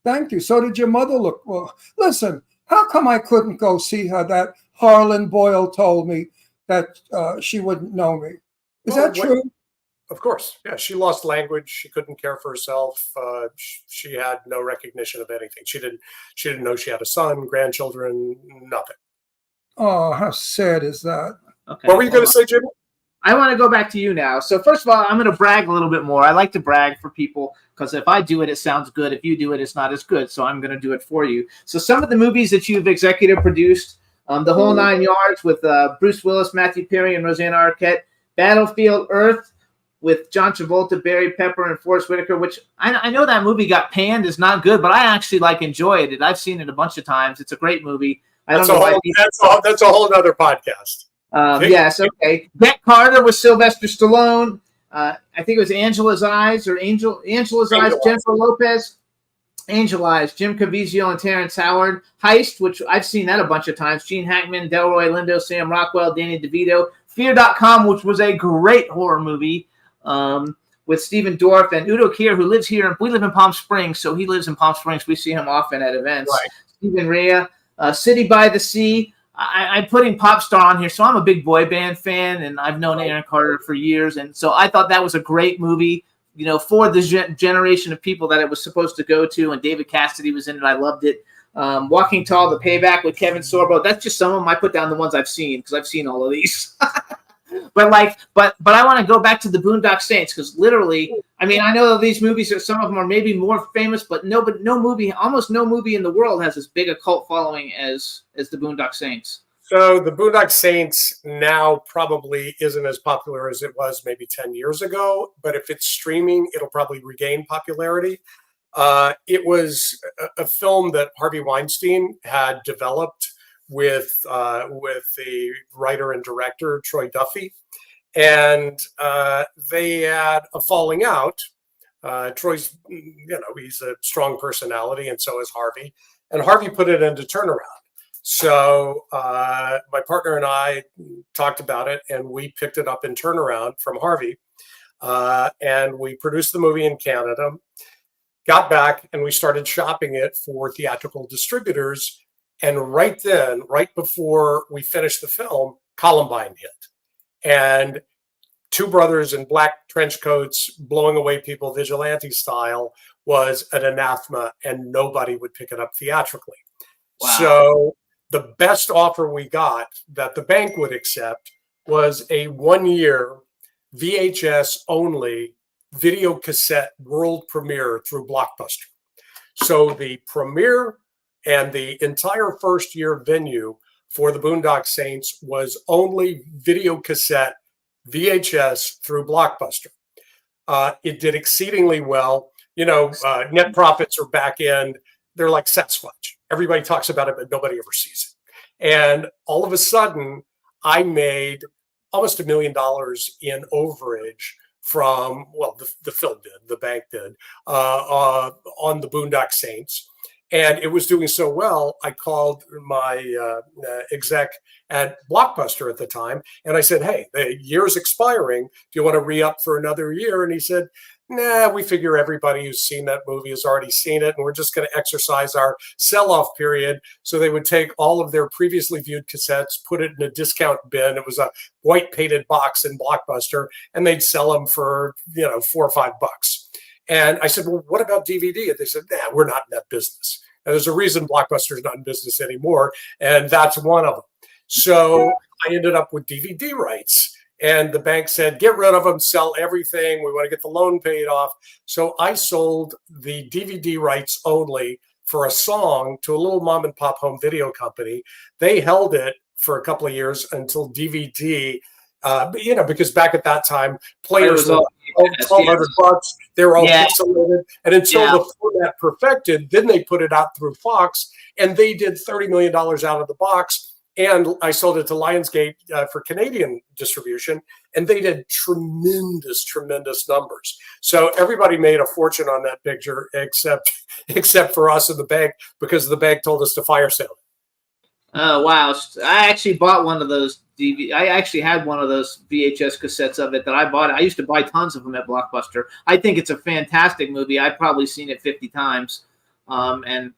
Thank you. So did your mother look well. Listen, how come I couldn't go see her? That Harlan Boyle told me that she wouldn't know me. Is Well, that true? Of course, yeah. She lost language. She couldn't care for herself. She had no recognition of anything. She didn't know she had a son, grandchildren, nothing. Oh, how sad is that? Okay. What were you going to say, Jimmy? I want to go back to you now. So first of all, I'm going to brag a little bit more. I like to brag for people because if I do it, it sounds good. If you do it, it's not as good. So I'm going to do it for you. So some of the movies that you've executive produced, The Whole Nine Yards with Bruce Willis, Matthew Perry, and Rosanna Arquette, Battlefield Earth with John Travolta, Barry Pepper, and Forrest Whitaker, which I know that movie got panned as not good, but I actually enjoyed it. I've sseen it a bunch of times. It's a great movie. That's a whole other podcast. Yes, okay. Get Carter with Sylvester Stallone. I think it was Angela's Eyes or Angela's Eyes, Jennifer Lopez. Angel Eyes, Jim Caviezel and Terrence Howard. Heist, which I've seen that a bunch of times. Gene Hackman, Delroy Lindo, Sam Rockwell, Danny DeVito. Fear.com, which was a great horror movie with Stephen Dorff and Udo Kier, who lives here. We live in Palm Springs, so he lives in Palm Springs. We see him often at events. Right. Stephen Rea, City by the Sea. I'm putting Pop Star on here, so I'm a big boy band fan, and I've known Aaron Carter for years, and so I thought that was a great movie, for the generation of people that it was supposed to go to, and David Cassidy was in it. I loved it. Walking Tall, The Payback with Kevin Sorbo. That's just some of them. I put down the ones I've seen because I've seen all of these. But I want to go back to the Boondock Saints because literally, I know that these movies some of them are maybe more famous, but almost no movie in the world has as big a cult following as the Boondock Saints. So the Boondock Saints now probably isn't as popular as it was maybe 10 years ago, but if it's streaming, it'll probably regain popularity. It was a film that Harvey Weinstein had developed with the writer and director Troy Duffy, and they had a falling out. Troy's, he's a strong personality, and so is Harvey. And Harvey put it into turnaround. So my partner and I talked about it, and we picked it up in turnaround from Harvey, and we produced the movie in Canada. Got back, and we started shopping it for theatrical distributors. And right then, right before we finished the film, Columbine hit. And two brothers in black trench coats blowing away people vigilante style was an anathema, and nobody would pick it up theatrically. Wow. So the best offer we got that the bank would accept was a 1-year VHS only video cassette world premiere through Blockbuster. So the premiere and the entire first year venue for the Boondock Saints was only video cassette VHS through Blockbuster. It did exceedingly well. Net profits are back end. They're like Sasquatch. Everybody talks about it, but nobody ever sees it. And all of a sudden, I made almost $1 million in overage from, the film did, the bank did, on the Boondock Saints. And it was doing so well, I called my exec at Blockbuster at the time, and I said, hey, the year's expiring. Do you want to re-up for another year? And he said, nah, we figure everybody who's seen that movie has already seen it, and we're just going to exercise our sell-off period. So they would take all of their previously viewed cassettes, put it in a discount bin. It was a white painted box in Blockbuster, and they'd sell them for, $4 or $5. And I said, well, what about DVD? And they said, nah, we're not in that business. And there's a reason Blockbuster's not in business anymore, and that's one of them. So I ended up with DVD rights, and the bank said, get rid of them, sell everything. We want to get the loan paid off. So I sold the DVD rights only for a song to a little mom and pop home video company. They held it for a couple of years until DVD, because back at that time, players were $1,200. They were all pixelated. And until the format perfected, then they put it out through Fox, and they did $30 million out of the box. And I sold it to Lionsgate for Canadian distribution, and they did tremendous numbers. So everybody made a fortune on that picture, except for us in the bank, because the bank told us to fire sale it. Oh, wow. I actually bought one of those I actually had one of those VHS cassettes of it that I bought. I used to buy tons of them at Blockbuster. I think it's a fantastic movie. I've probably seen it 50 times. And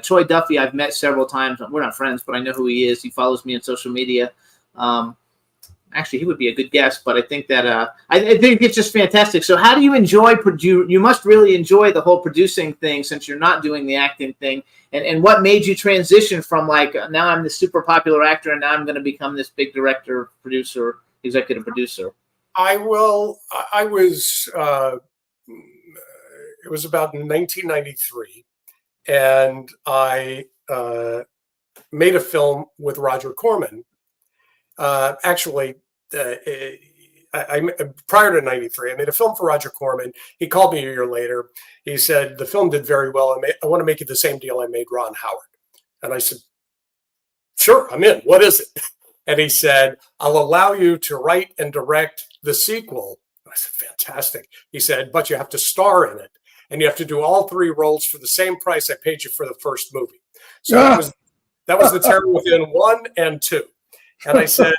Troy Duffy, I've met several times. We're not friends, but I know who he is. He follows me on social media. Actually, he would be a good guest, but I think that I think it's just fantastic. So how do you enjoy you must really enjoy the whole producing thing since you're not doing the acting thing. And what made you transition from now I'm this super popular actor and now I'm going to become this big director, producer? executive producer? I will. I was. It was about 1993, and I made a film with Roger Corman. Actually, I prior to '93, I made a film for Roger Corman. He called me a year later. He said the film did very well. I want to make you the same deal I made Ron Howard. And I said, sure, I'm in. What is it? And he said, I'll allow you to write and direct the sequel. I said, fantastic. He said, but you have to star in it. And you have to do all 3 roles for the same price I paid you for the first movie. So that was The Terror Within 1 and 2. And I said,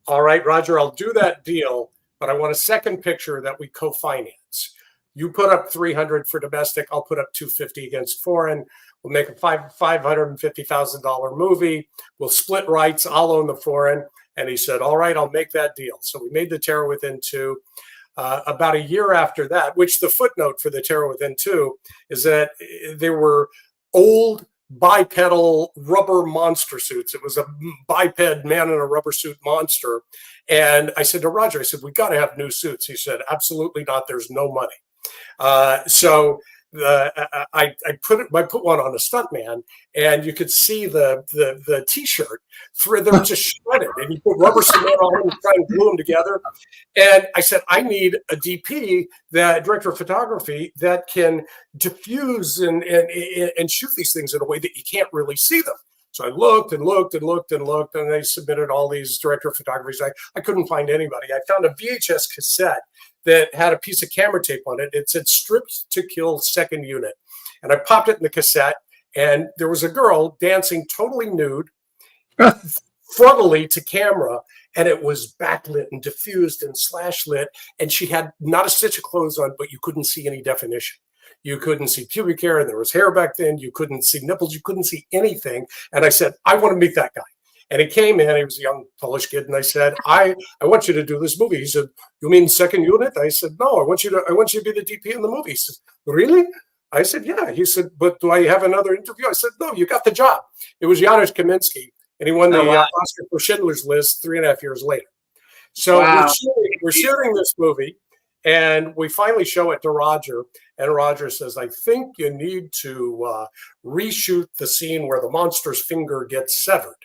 all right, Roger, I'll do that deal, but I want a second picture that we co-finance. You put up 300 for domestic, I'll put up 250 against foreign. We'll make a $550,000 movie. We'll split rights. I'll own the foreign. And he said, all right, I'll make that deal. So we made The Terror Within 2. About a year after that, which the footnote for The Terror Within 2 is that there were old bipedal rubber monster suits. It was a biped man in a rubber suit monster. And I said to Roger, I said, we got to have new suits. He said, absolutely not. There's no money. So I put one on a stuntman, and you could see the T-shirt through. They were just shredded, and you put rubber cement on them and try and glue them together. And I said, I need a DP, that director of photography, that can diffuse and shoot these things in a way that you can't really see them. So I looked and looked and looked and looked, and they submitted all these director of photographies. I couldn't find anybody. I found a VHS cassette that had a piece of camera tape on it. It said "Stripped to Kill Second Unit." And I popped it in the cassette, and there was a girl dancing totally nude, frontally to camera, and it was backlit and diffused and slash lit, and she had not a stitch of clothes on, but you couldn't see any definition. You couldn't see pubic hair, and there was hair back then. You couldn't see nipples. You couldn't see anything. And I said, I want to meet that guy. And he came in, he was a young Polish kid, and I said, I want you to do this movie. He said, you mean second unit? I said, no, I want you to be the DP in the movie. He said, really? I said, yeah. He said, but do I have another interview? I said, no, you got the job. It was Janusz Kaminski, and he won the Oscar for Schindler's List 3.5 years later. So we're shooting this movie, and we finally show it to Roger, and Roger says, I think you need to reshoot the scene where the monster's finger gets severed.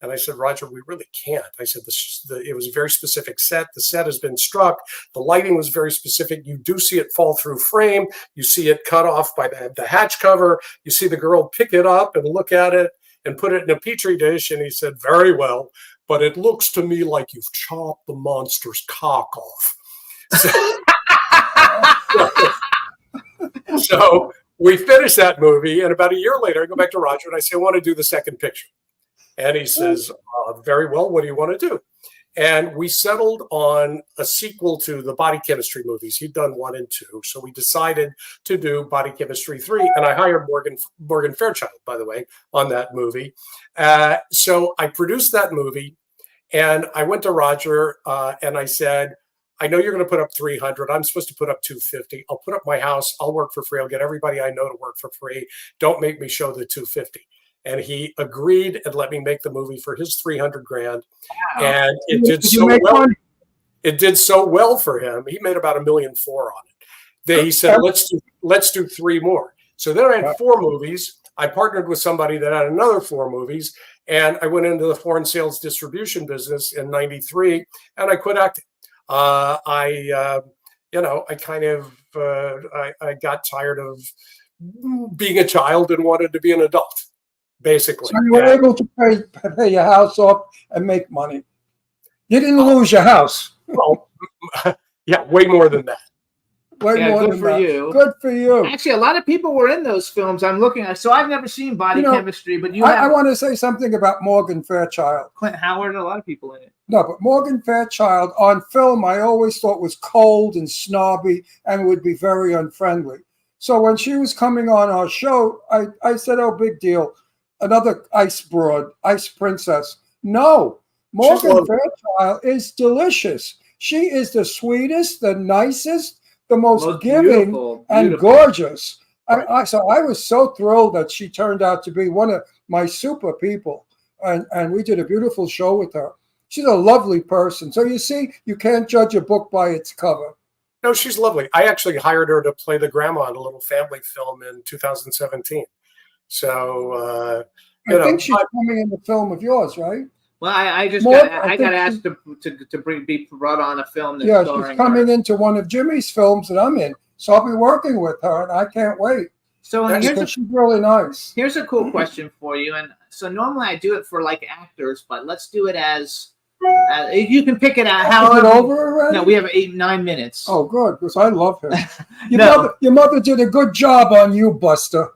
And I said, Roger, we really can't. I said, it was a very specific set. The set has been struck. The lighting was very specific. You do see it fall through frame. You see it cut off by the hatch cover. You see the girl pick it up and look at it and put it in a petri dish. And he said, very well, but it looks to me like you've chopped the monster's cock off. So we finished that movie. And about a year later, I go back to Roger and I say, I want to do the second picture. And he says, very well, what do you want to do? And we settled on a sequel to the Body Chemistry movies. He'd done 1 and 2. So we decided to do Body Chemistry 3. And I hired Morgan Fairchild, by the way, on that movie. So I produced that movie. And I went to Roger and I said, I know you're going to put up 300. I'm supposed to put up 250. I'll put up my house. I'll work for free. I'll get everybody I know to work for free. Don't make me show the 250. And he agreed and let me make the movie for his $300,000. Wow. And it did so well. Money? It did so well for him. He made about $1.4 million on it. He said, let's do 3 more. So then I had 4 movies. I partnered with somebody that had another 4 movies. And I went into the foreign sales distribution business in '93, and I quit acting. I got tired of being a child and wanted to be an adult. Basically. So you were able to pay your house off and make money. You didn't lose your house. Well, yeah, way more than that. Good for you. Good for you. Actually, a lot of people were in those films. I'm looking at. So I've never seen Body Chemistry, but I want to say something about Morgan Fairchild. Clint Howard, a lot of people in it. No, but Morgan Fairchild on film, I always thought was cold and snobby and would be very unfriendly. So when she was coming on our show, I said, "Oh, big deal. Another ice broad, ice princess." No, Morgan Fairchild is delicious. She is the sweetest, the nicest, the most giving and gorgeous. Right. So I was so thrilled that she turned out to be one of my super people. And we did a beautiful show with her. She's a lovely person. So you see, you can't judge a book by its cover. No, she's lovely. I actually hired her to play the grandma in a little family film in 2017. So, I think she's coming in the film of yours, right? Well, I just More- got I I think got asked to be brought on a film that's Yeah, starring she's coming her. into one of Jimmy's films that I'm in. So I'll be working with her, and I can't wait. So That's here's Because she's really nice. Here's a cool question for you. And so normally I do it for like actors, but let's do it as you can pick it out. Is it However, over already? no, we have 9 minutes. Oh, good, because I love him. No. Your mother did a good job on you, Buster.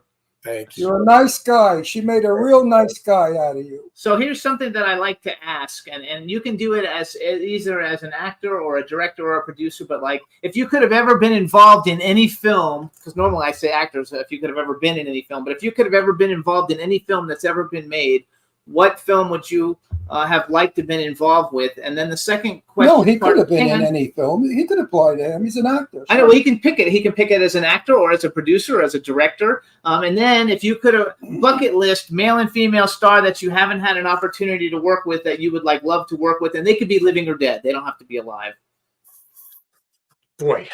thank you. You're a nice guy. She made a real nice guy out of you. So here's something that I like to ask, and you can do it as either as an actor or a director or a producer. But like, if you could have ever been involved in any film, because normally I say actors, if you could have ever been in any film, but if you could have ever been involved in any film that's ever been made, what film would you have liked to have been involved with? And then the second question. No, he could have been hang in on. any film. He could apply to him. He's an actor. I know. Well, he can pick it. He can pick it as an actor or as a producer or as a director. And then if you could have bucket list male and female star that you haven't had an opportunity to work with that you would like love to work with, and they could be living or dead. They don't have to be alive. Boy,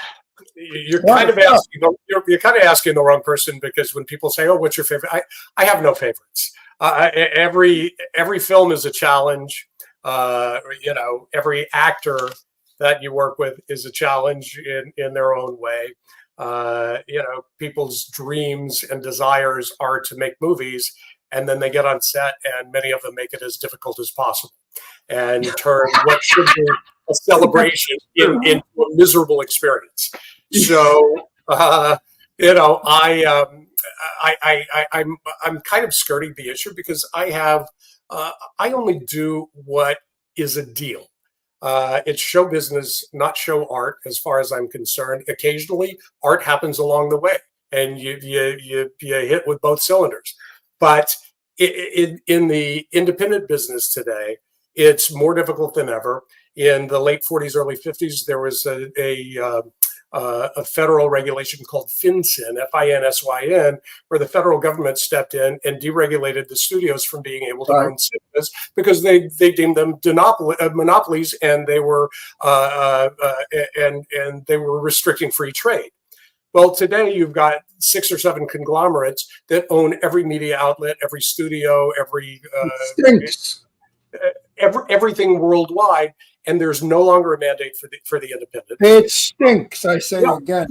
you're kind of asking. You're kind of asking the wrong person, because when people say, "Oh, what's your favorite?" I have no favorites. Every film is a challenge. Every actor that you work with is a challenge in their own way. People's dreams and desires are to make movies, and then they get on set, and many of them make it as difficult as possible, and turn what should be a celebration into a miserable experience. So, I'm kind of skirting the issue, because I only do what is a deal. It's show business, not show art, as far as I'm concerned. Occasionally, art happens along the way, and you hit with both cylinders. But in the independent business today, it's more difficult than ever. In the late 40s, early 50s, there was a federal regulation called FinSyn, FINSYN, where the federal government stepped in and deregulated the studios from being able to own cinemas, because they deemed them monopolies, and they were and they were restricting free trade. Well, today you've got 6 or 7 conglomerates that own every media outlet, every studio, everything worldwide, and there's no longer a mandate for the independent. It stinks, I say again.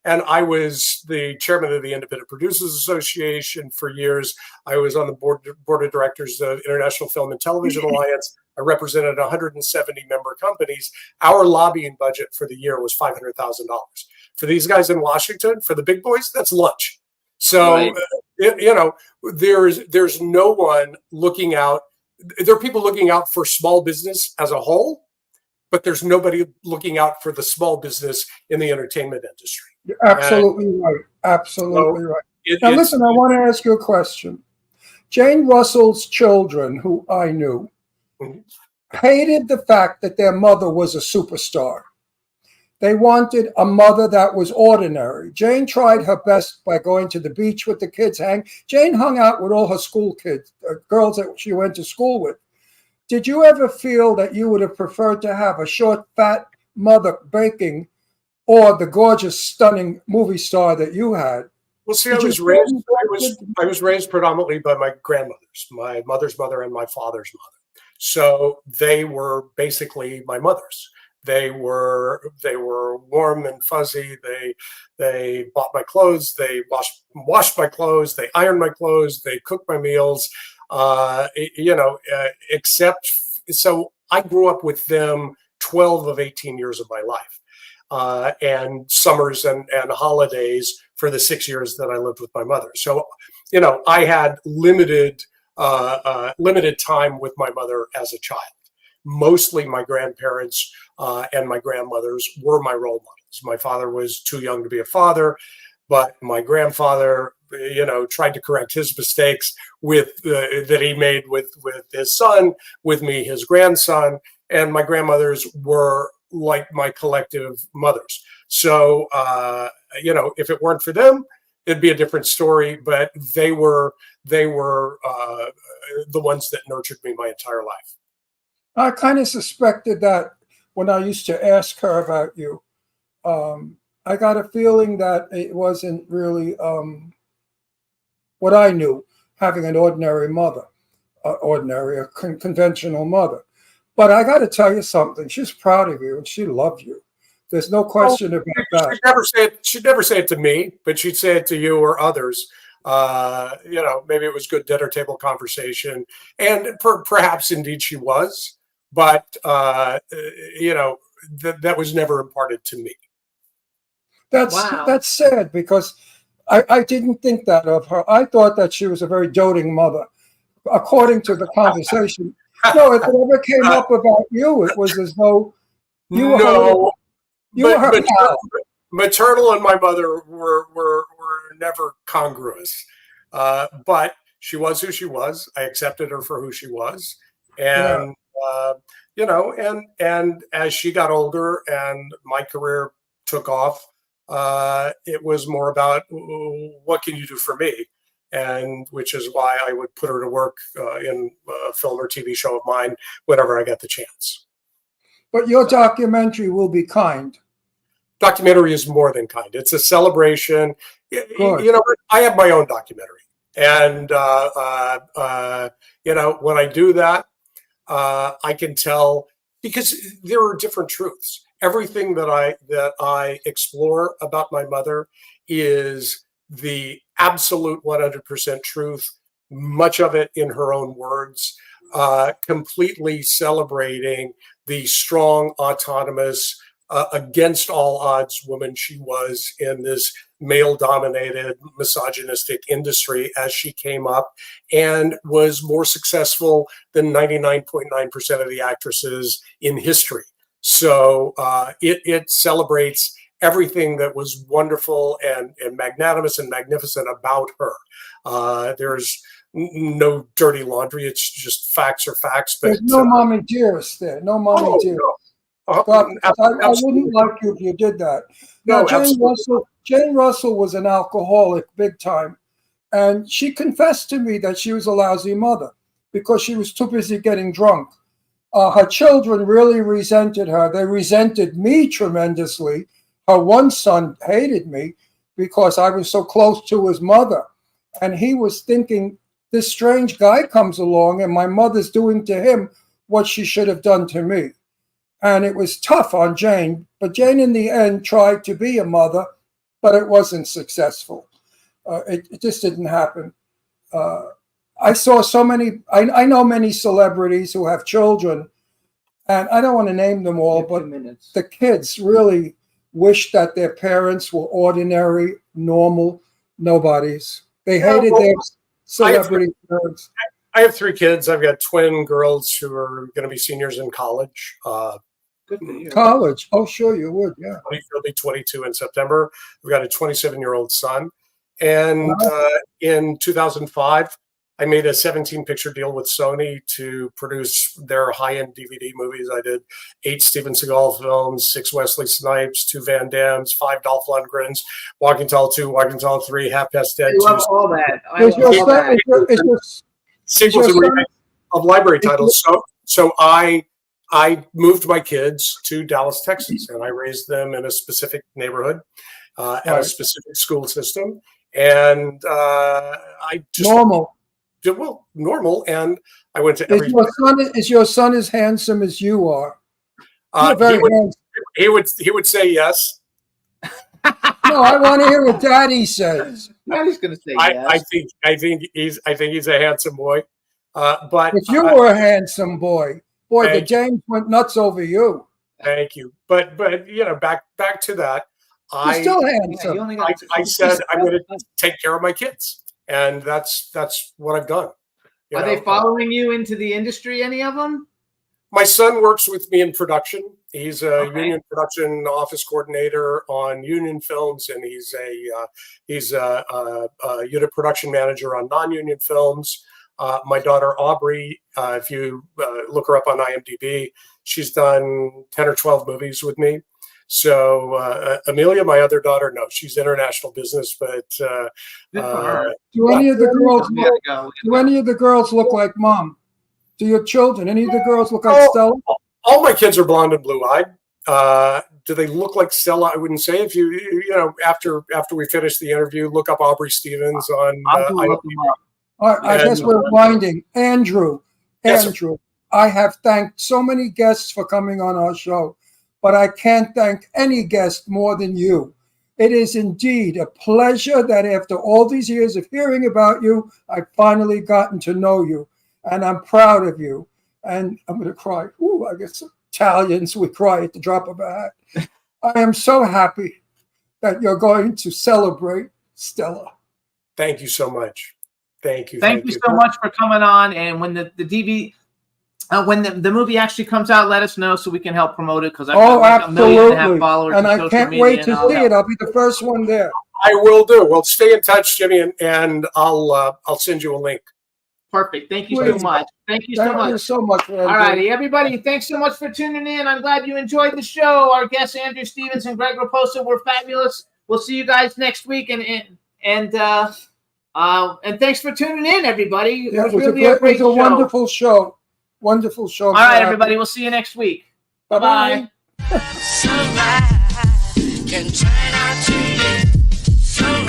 And I was the chairman of the Independent Producers Association for years. I was on the board of directors of International Film and Television Alliance. I represented 170 member companies. Our lobbying budget for the year was $500,000. For these guys in Washington, for the big boys, that's lunch. So, Right. There's no one looking out. There are people looking out for small business as a whole, but there's nobody looking out for the small business in the entertainment industry. You're absolutely right. Absolutely right. Now, listen, I want to ask you a question. Jane Russell's children, who I knew, hated the fact that their mother was a superstar. They wanted a mother that was ordinary. Jane tried her best by going to the beach with the kids. Jane hung out with all her school kids, girls that she went to school with. Did you ever feel that you would have preferred to have a short, fat mother baking, or the gorgeous, stunning movie star that you had? Well, see, I was raised predominantly by my grandmothers, my mother's mother and my father's mother. So they were basically my mothers. They were warm and fuzzy. They bought my clothes. They washed my clothes. They ironed my clothes. They cooked my meals. Except so I grew up with them 12 of 18 years of my life, and summers and holidays for the 6 years that I lived with my mother. So, I had limited time with my mother as a child. Mostly my grandparents and my grandmothers were my role models. My father was too young to be a father, but my grandfather, tried to correct his mistakes that he made with his son, with me, his grandson, and my grandmothers were like my collective mothers. So, if it weren't for them, it'd be a different story. But they were the ones that nurtured me my entire life. I kind of suspected that when I used to ask her about you. I got a feeling that it wasn't really what I knew, having an ordinary mother, conventional mother. But I got to tell you something. She's proud of you and she loved you. There's no question about that. She'd never say it to me, but she'd say it to you or others. Maybe it was good dinner table conversation, and perhaps indeed she was, but that was never imparted to me. That's sad, because I didn't think that of her. I thought that she was a very doting mother, according to the conversation. No, if it ever came up about you, it was as though you were her pal. Maternal and my mother were never congruous, but she was who she was. I accepted her for who she was, and and as she got older and my career took off, it was more about what can you do for me, and which is why I would put her to work in a film or TV show of mine whenever I got the chance. But your documentary will be kind. Documentary is more than kind. It's a celebration. I have my own documentary, and when I do that, I can tell, because there are different truths. Everything that I explore about my mother is the absolute 100% truth. Much of it in her own words, completely celebrating the strong, autonomous, against all odds woman she was in this male-dominated, misogynistic industry as she came up, and was more successful than 99.9% of the actresses in history. So it celebrates everything that was wonderful and magnanimous and magnificent about her. There's no dirty laundry. It's just facts are facts. But there's no mommy dearest there. No mommy dearest. No. But I wouldn't like you if you did that. Now, Jane Russell was an alcoholic big time. And she confessed to me that she was a lousy mother because she was too busy getting drunk. Her children really resented her. They resented me tremendously. Her one son hated me because I was so close to his mother. And he was thinking, this strange guy comes along and my mother's doing to him what she should have done to me. And it was tough on Jane, but Jane in the end tried to be a mother, but it wasn't successful. It just didn't happen. I saw so many, I know many celebrities who have children, and I don't want to name them all, but the kids really wish that their parents were ordinary, normal nobodies. They hated their celebrity parents. I have 3 kids. I've got twin girls who are going to be seniors in college. College? Oh, sure, you would, yeah. He'll be 22 in September. We've got a 27-year-old son. And in 2005, I made a 17-picture deal with Sony to produce their high-end DVD movies. I did 8 Steven Seagal films, 6 Wesley Snipes, 2 Van Dammes, 5 Dolph Lundgrens, Walking Tall 2, Walking Tall 3, Half Past Dead. I love all that. I love all that. Sequels and remakes of library titles. So I moved my kids to Dallas, Texas, and I raised them in a specific neighborhood and a specific school system. And I just normal. Normal. And I went to every. Is your son as handsome as you are? Very handsome. He would say yes. No, I want to hear what Daddy says. Daddy's going to say yes. I think he's a handsome boy. But if you were a handsome boy, the James went nuts over you. Thank you. But back to that. You're still handsome. I said I'm going to take care of my kids, and that's what I've done. Are they following you into the industry? Any of them? My son works with me in production. He's a union production office coordinator on union films, and he's a unit production manager on non-union films. My daughter Aubrey, if you look her up on IMDb, she's done 10 or 12 movies with me. So Amelia, my other daughter, no, she's international business, but Good for her. Do any of the girls We gotta look, go. do any of the girls look like mom? Do your children? Any of the girls look like Stella? all my kids are blonde and blue-eyed. Do they look like Stella? I wouldn't say. If you know, after we finish the interview, look up Aubrey Stevens on. I'll go look them up. I guess we're winding. Andrew, Yes, sir. Andrew, I have thanked so many guests for coming on our show, but I can't thank any guest more than you. It is indeed a pleasure that after all these years of hearing about you, I've finally gotten to know you, and I'm proud of you. And I'm going to cry. Ooh, I guess Italians would cry at the drop of a hat. I am so happy that you're going to celebrate Stella. Thank you so much. Thank you. Thank you so much for coming on. And when the DVD, when the movie actually comes out, let us know so we can help promote it. Because I've got like 1.5 million followers. And on I social can't media wait and to all see that. it. I'll be the first one there. I will do. Well, stay in touch, Jimmy, and I'll send you a link. Perfect. Thank you so Please. much. Thank you so Thank you much. so much, Andrew. All righty, everybody. Thanks so much for tuning in. I'm glad you enjoyed the show. Our guests, Andrew Stevens and Greg Raposo, were fabulous. We'll see you guys next week. And thanks for tuning in, everybody. Yeah, It was really a great it was a show. wonderful show. Wonderful show. All right, everybody. We'll see you next week. Bye-bye. Bye. Can turn out to be so wrong.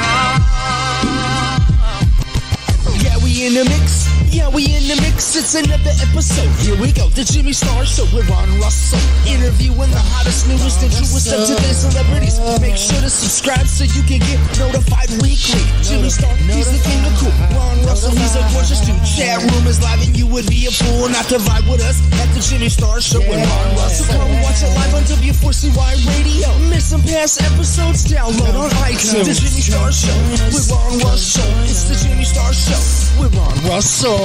Yeah, we in the mix. Yeah, we in the mix. It's another episode. Here we go. The Jimmy Star Show with Ron Russell. Interviewing the hottest, newest, and truest of today's celebrities. Make sure to subscribe so you can get notified weekly. Jimmy Star, he's the king of cool. Ron Russell, he's a gorgeous dude. Chat room is live and you would be a fool not to vibe with us at the Jimmy Star Show with Ron Russell. Come watch it live on W4CY Radio. Miss some past episodes? Download on iTunes. The Jimmy Star Show with Ron Russell. It's the Jimmy Star Show with Ron Russell.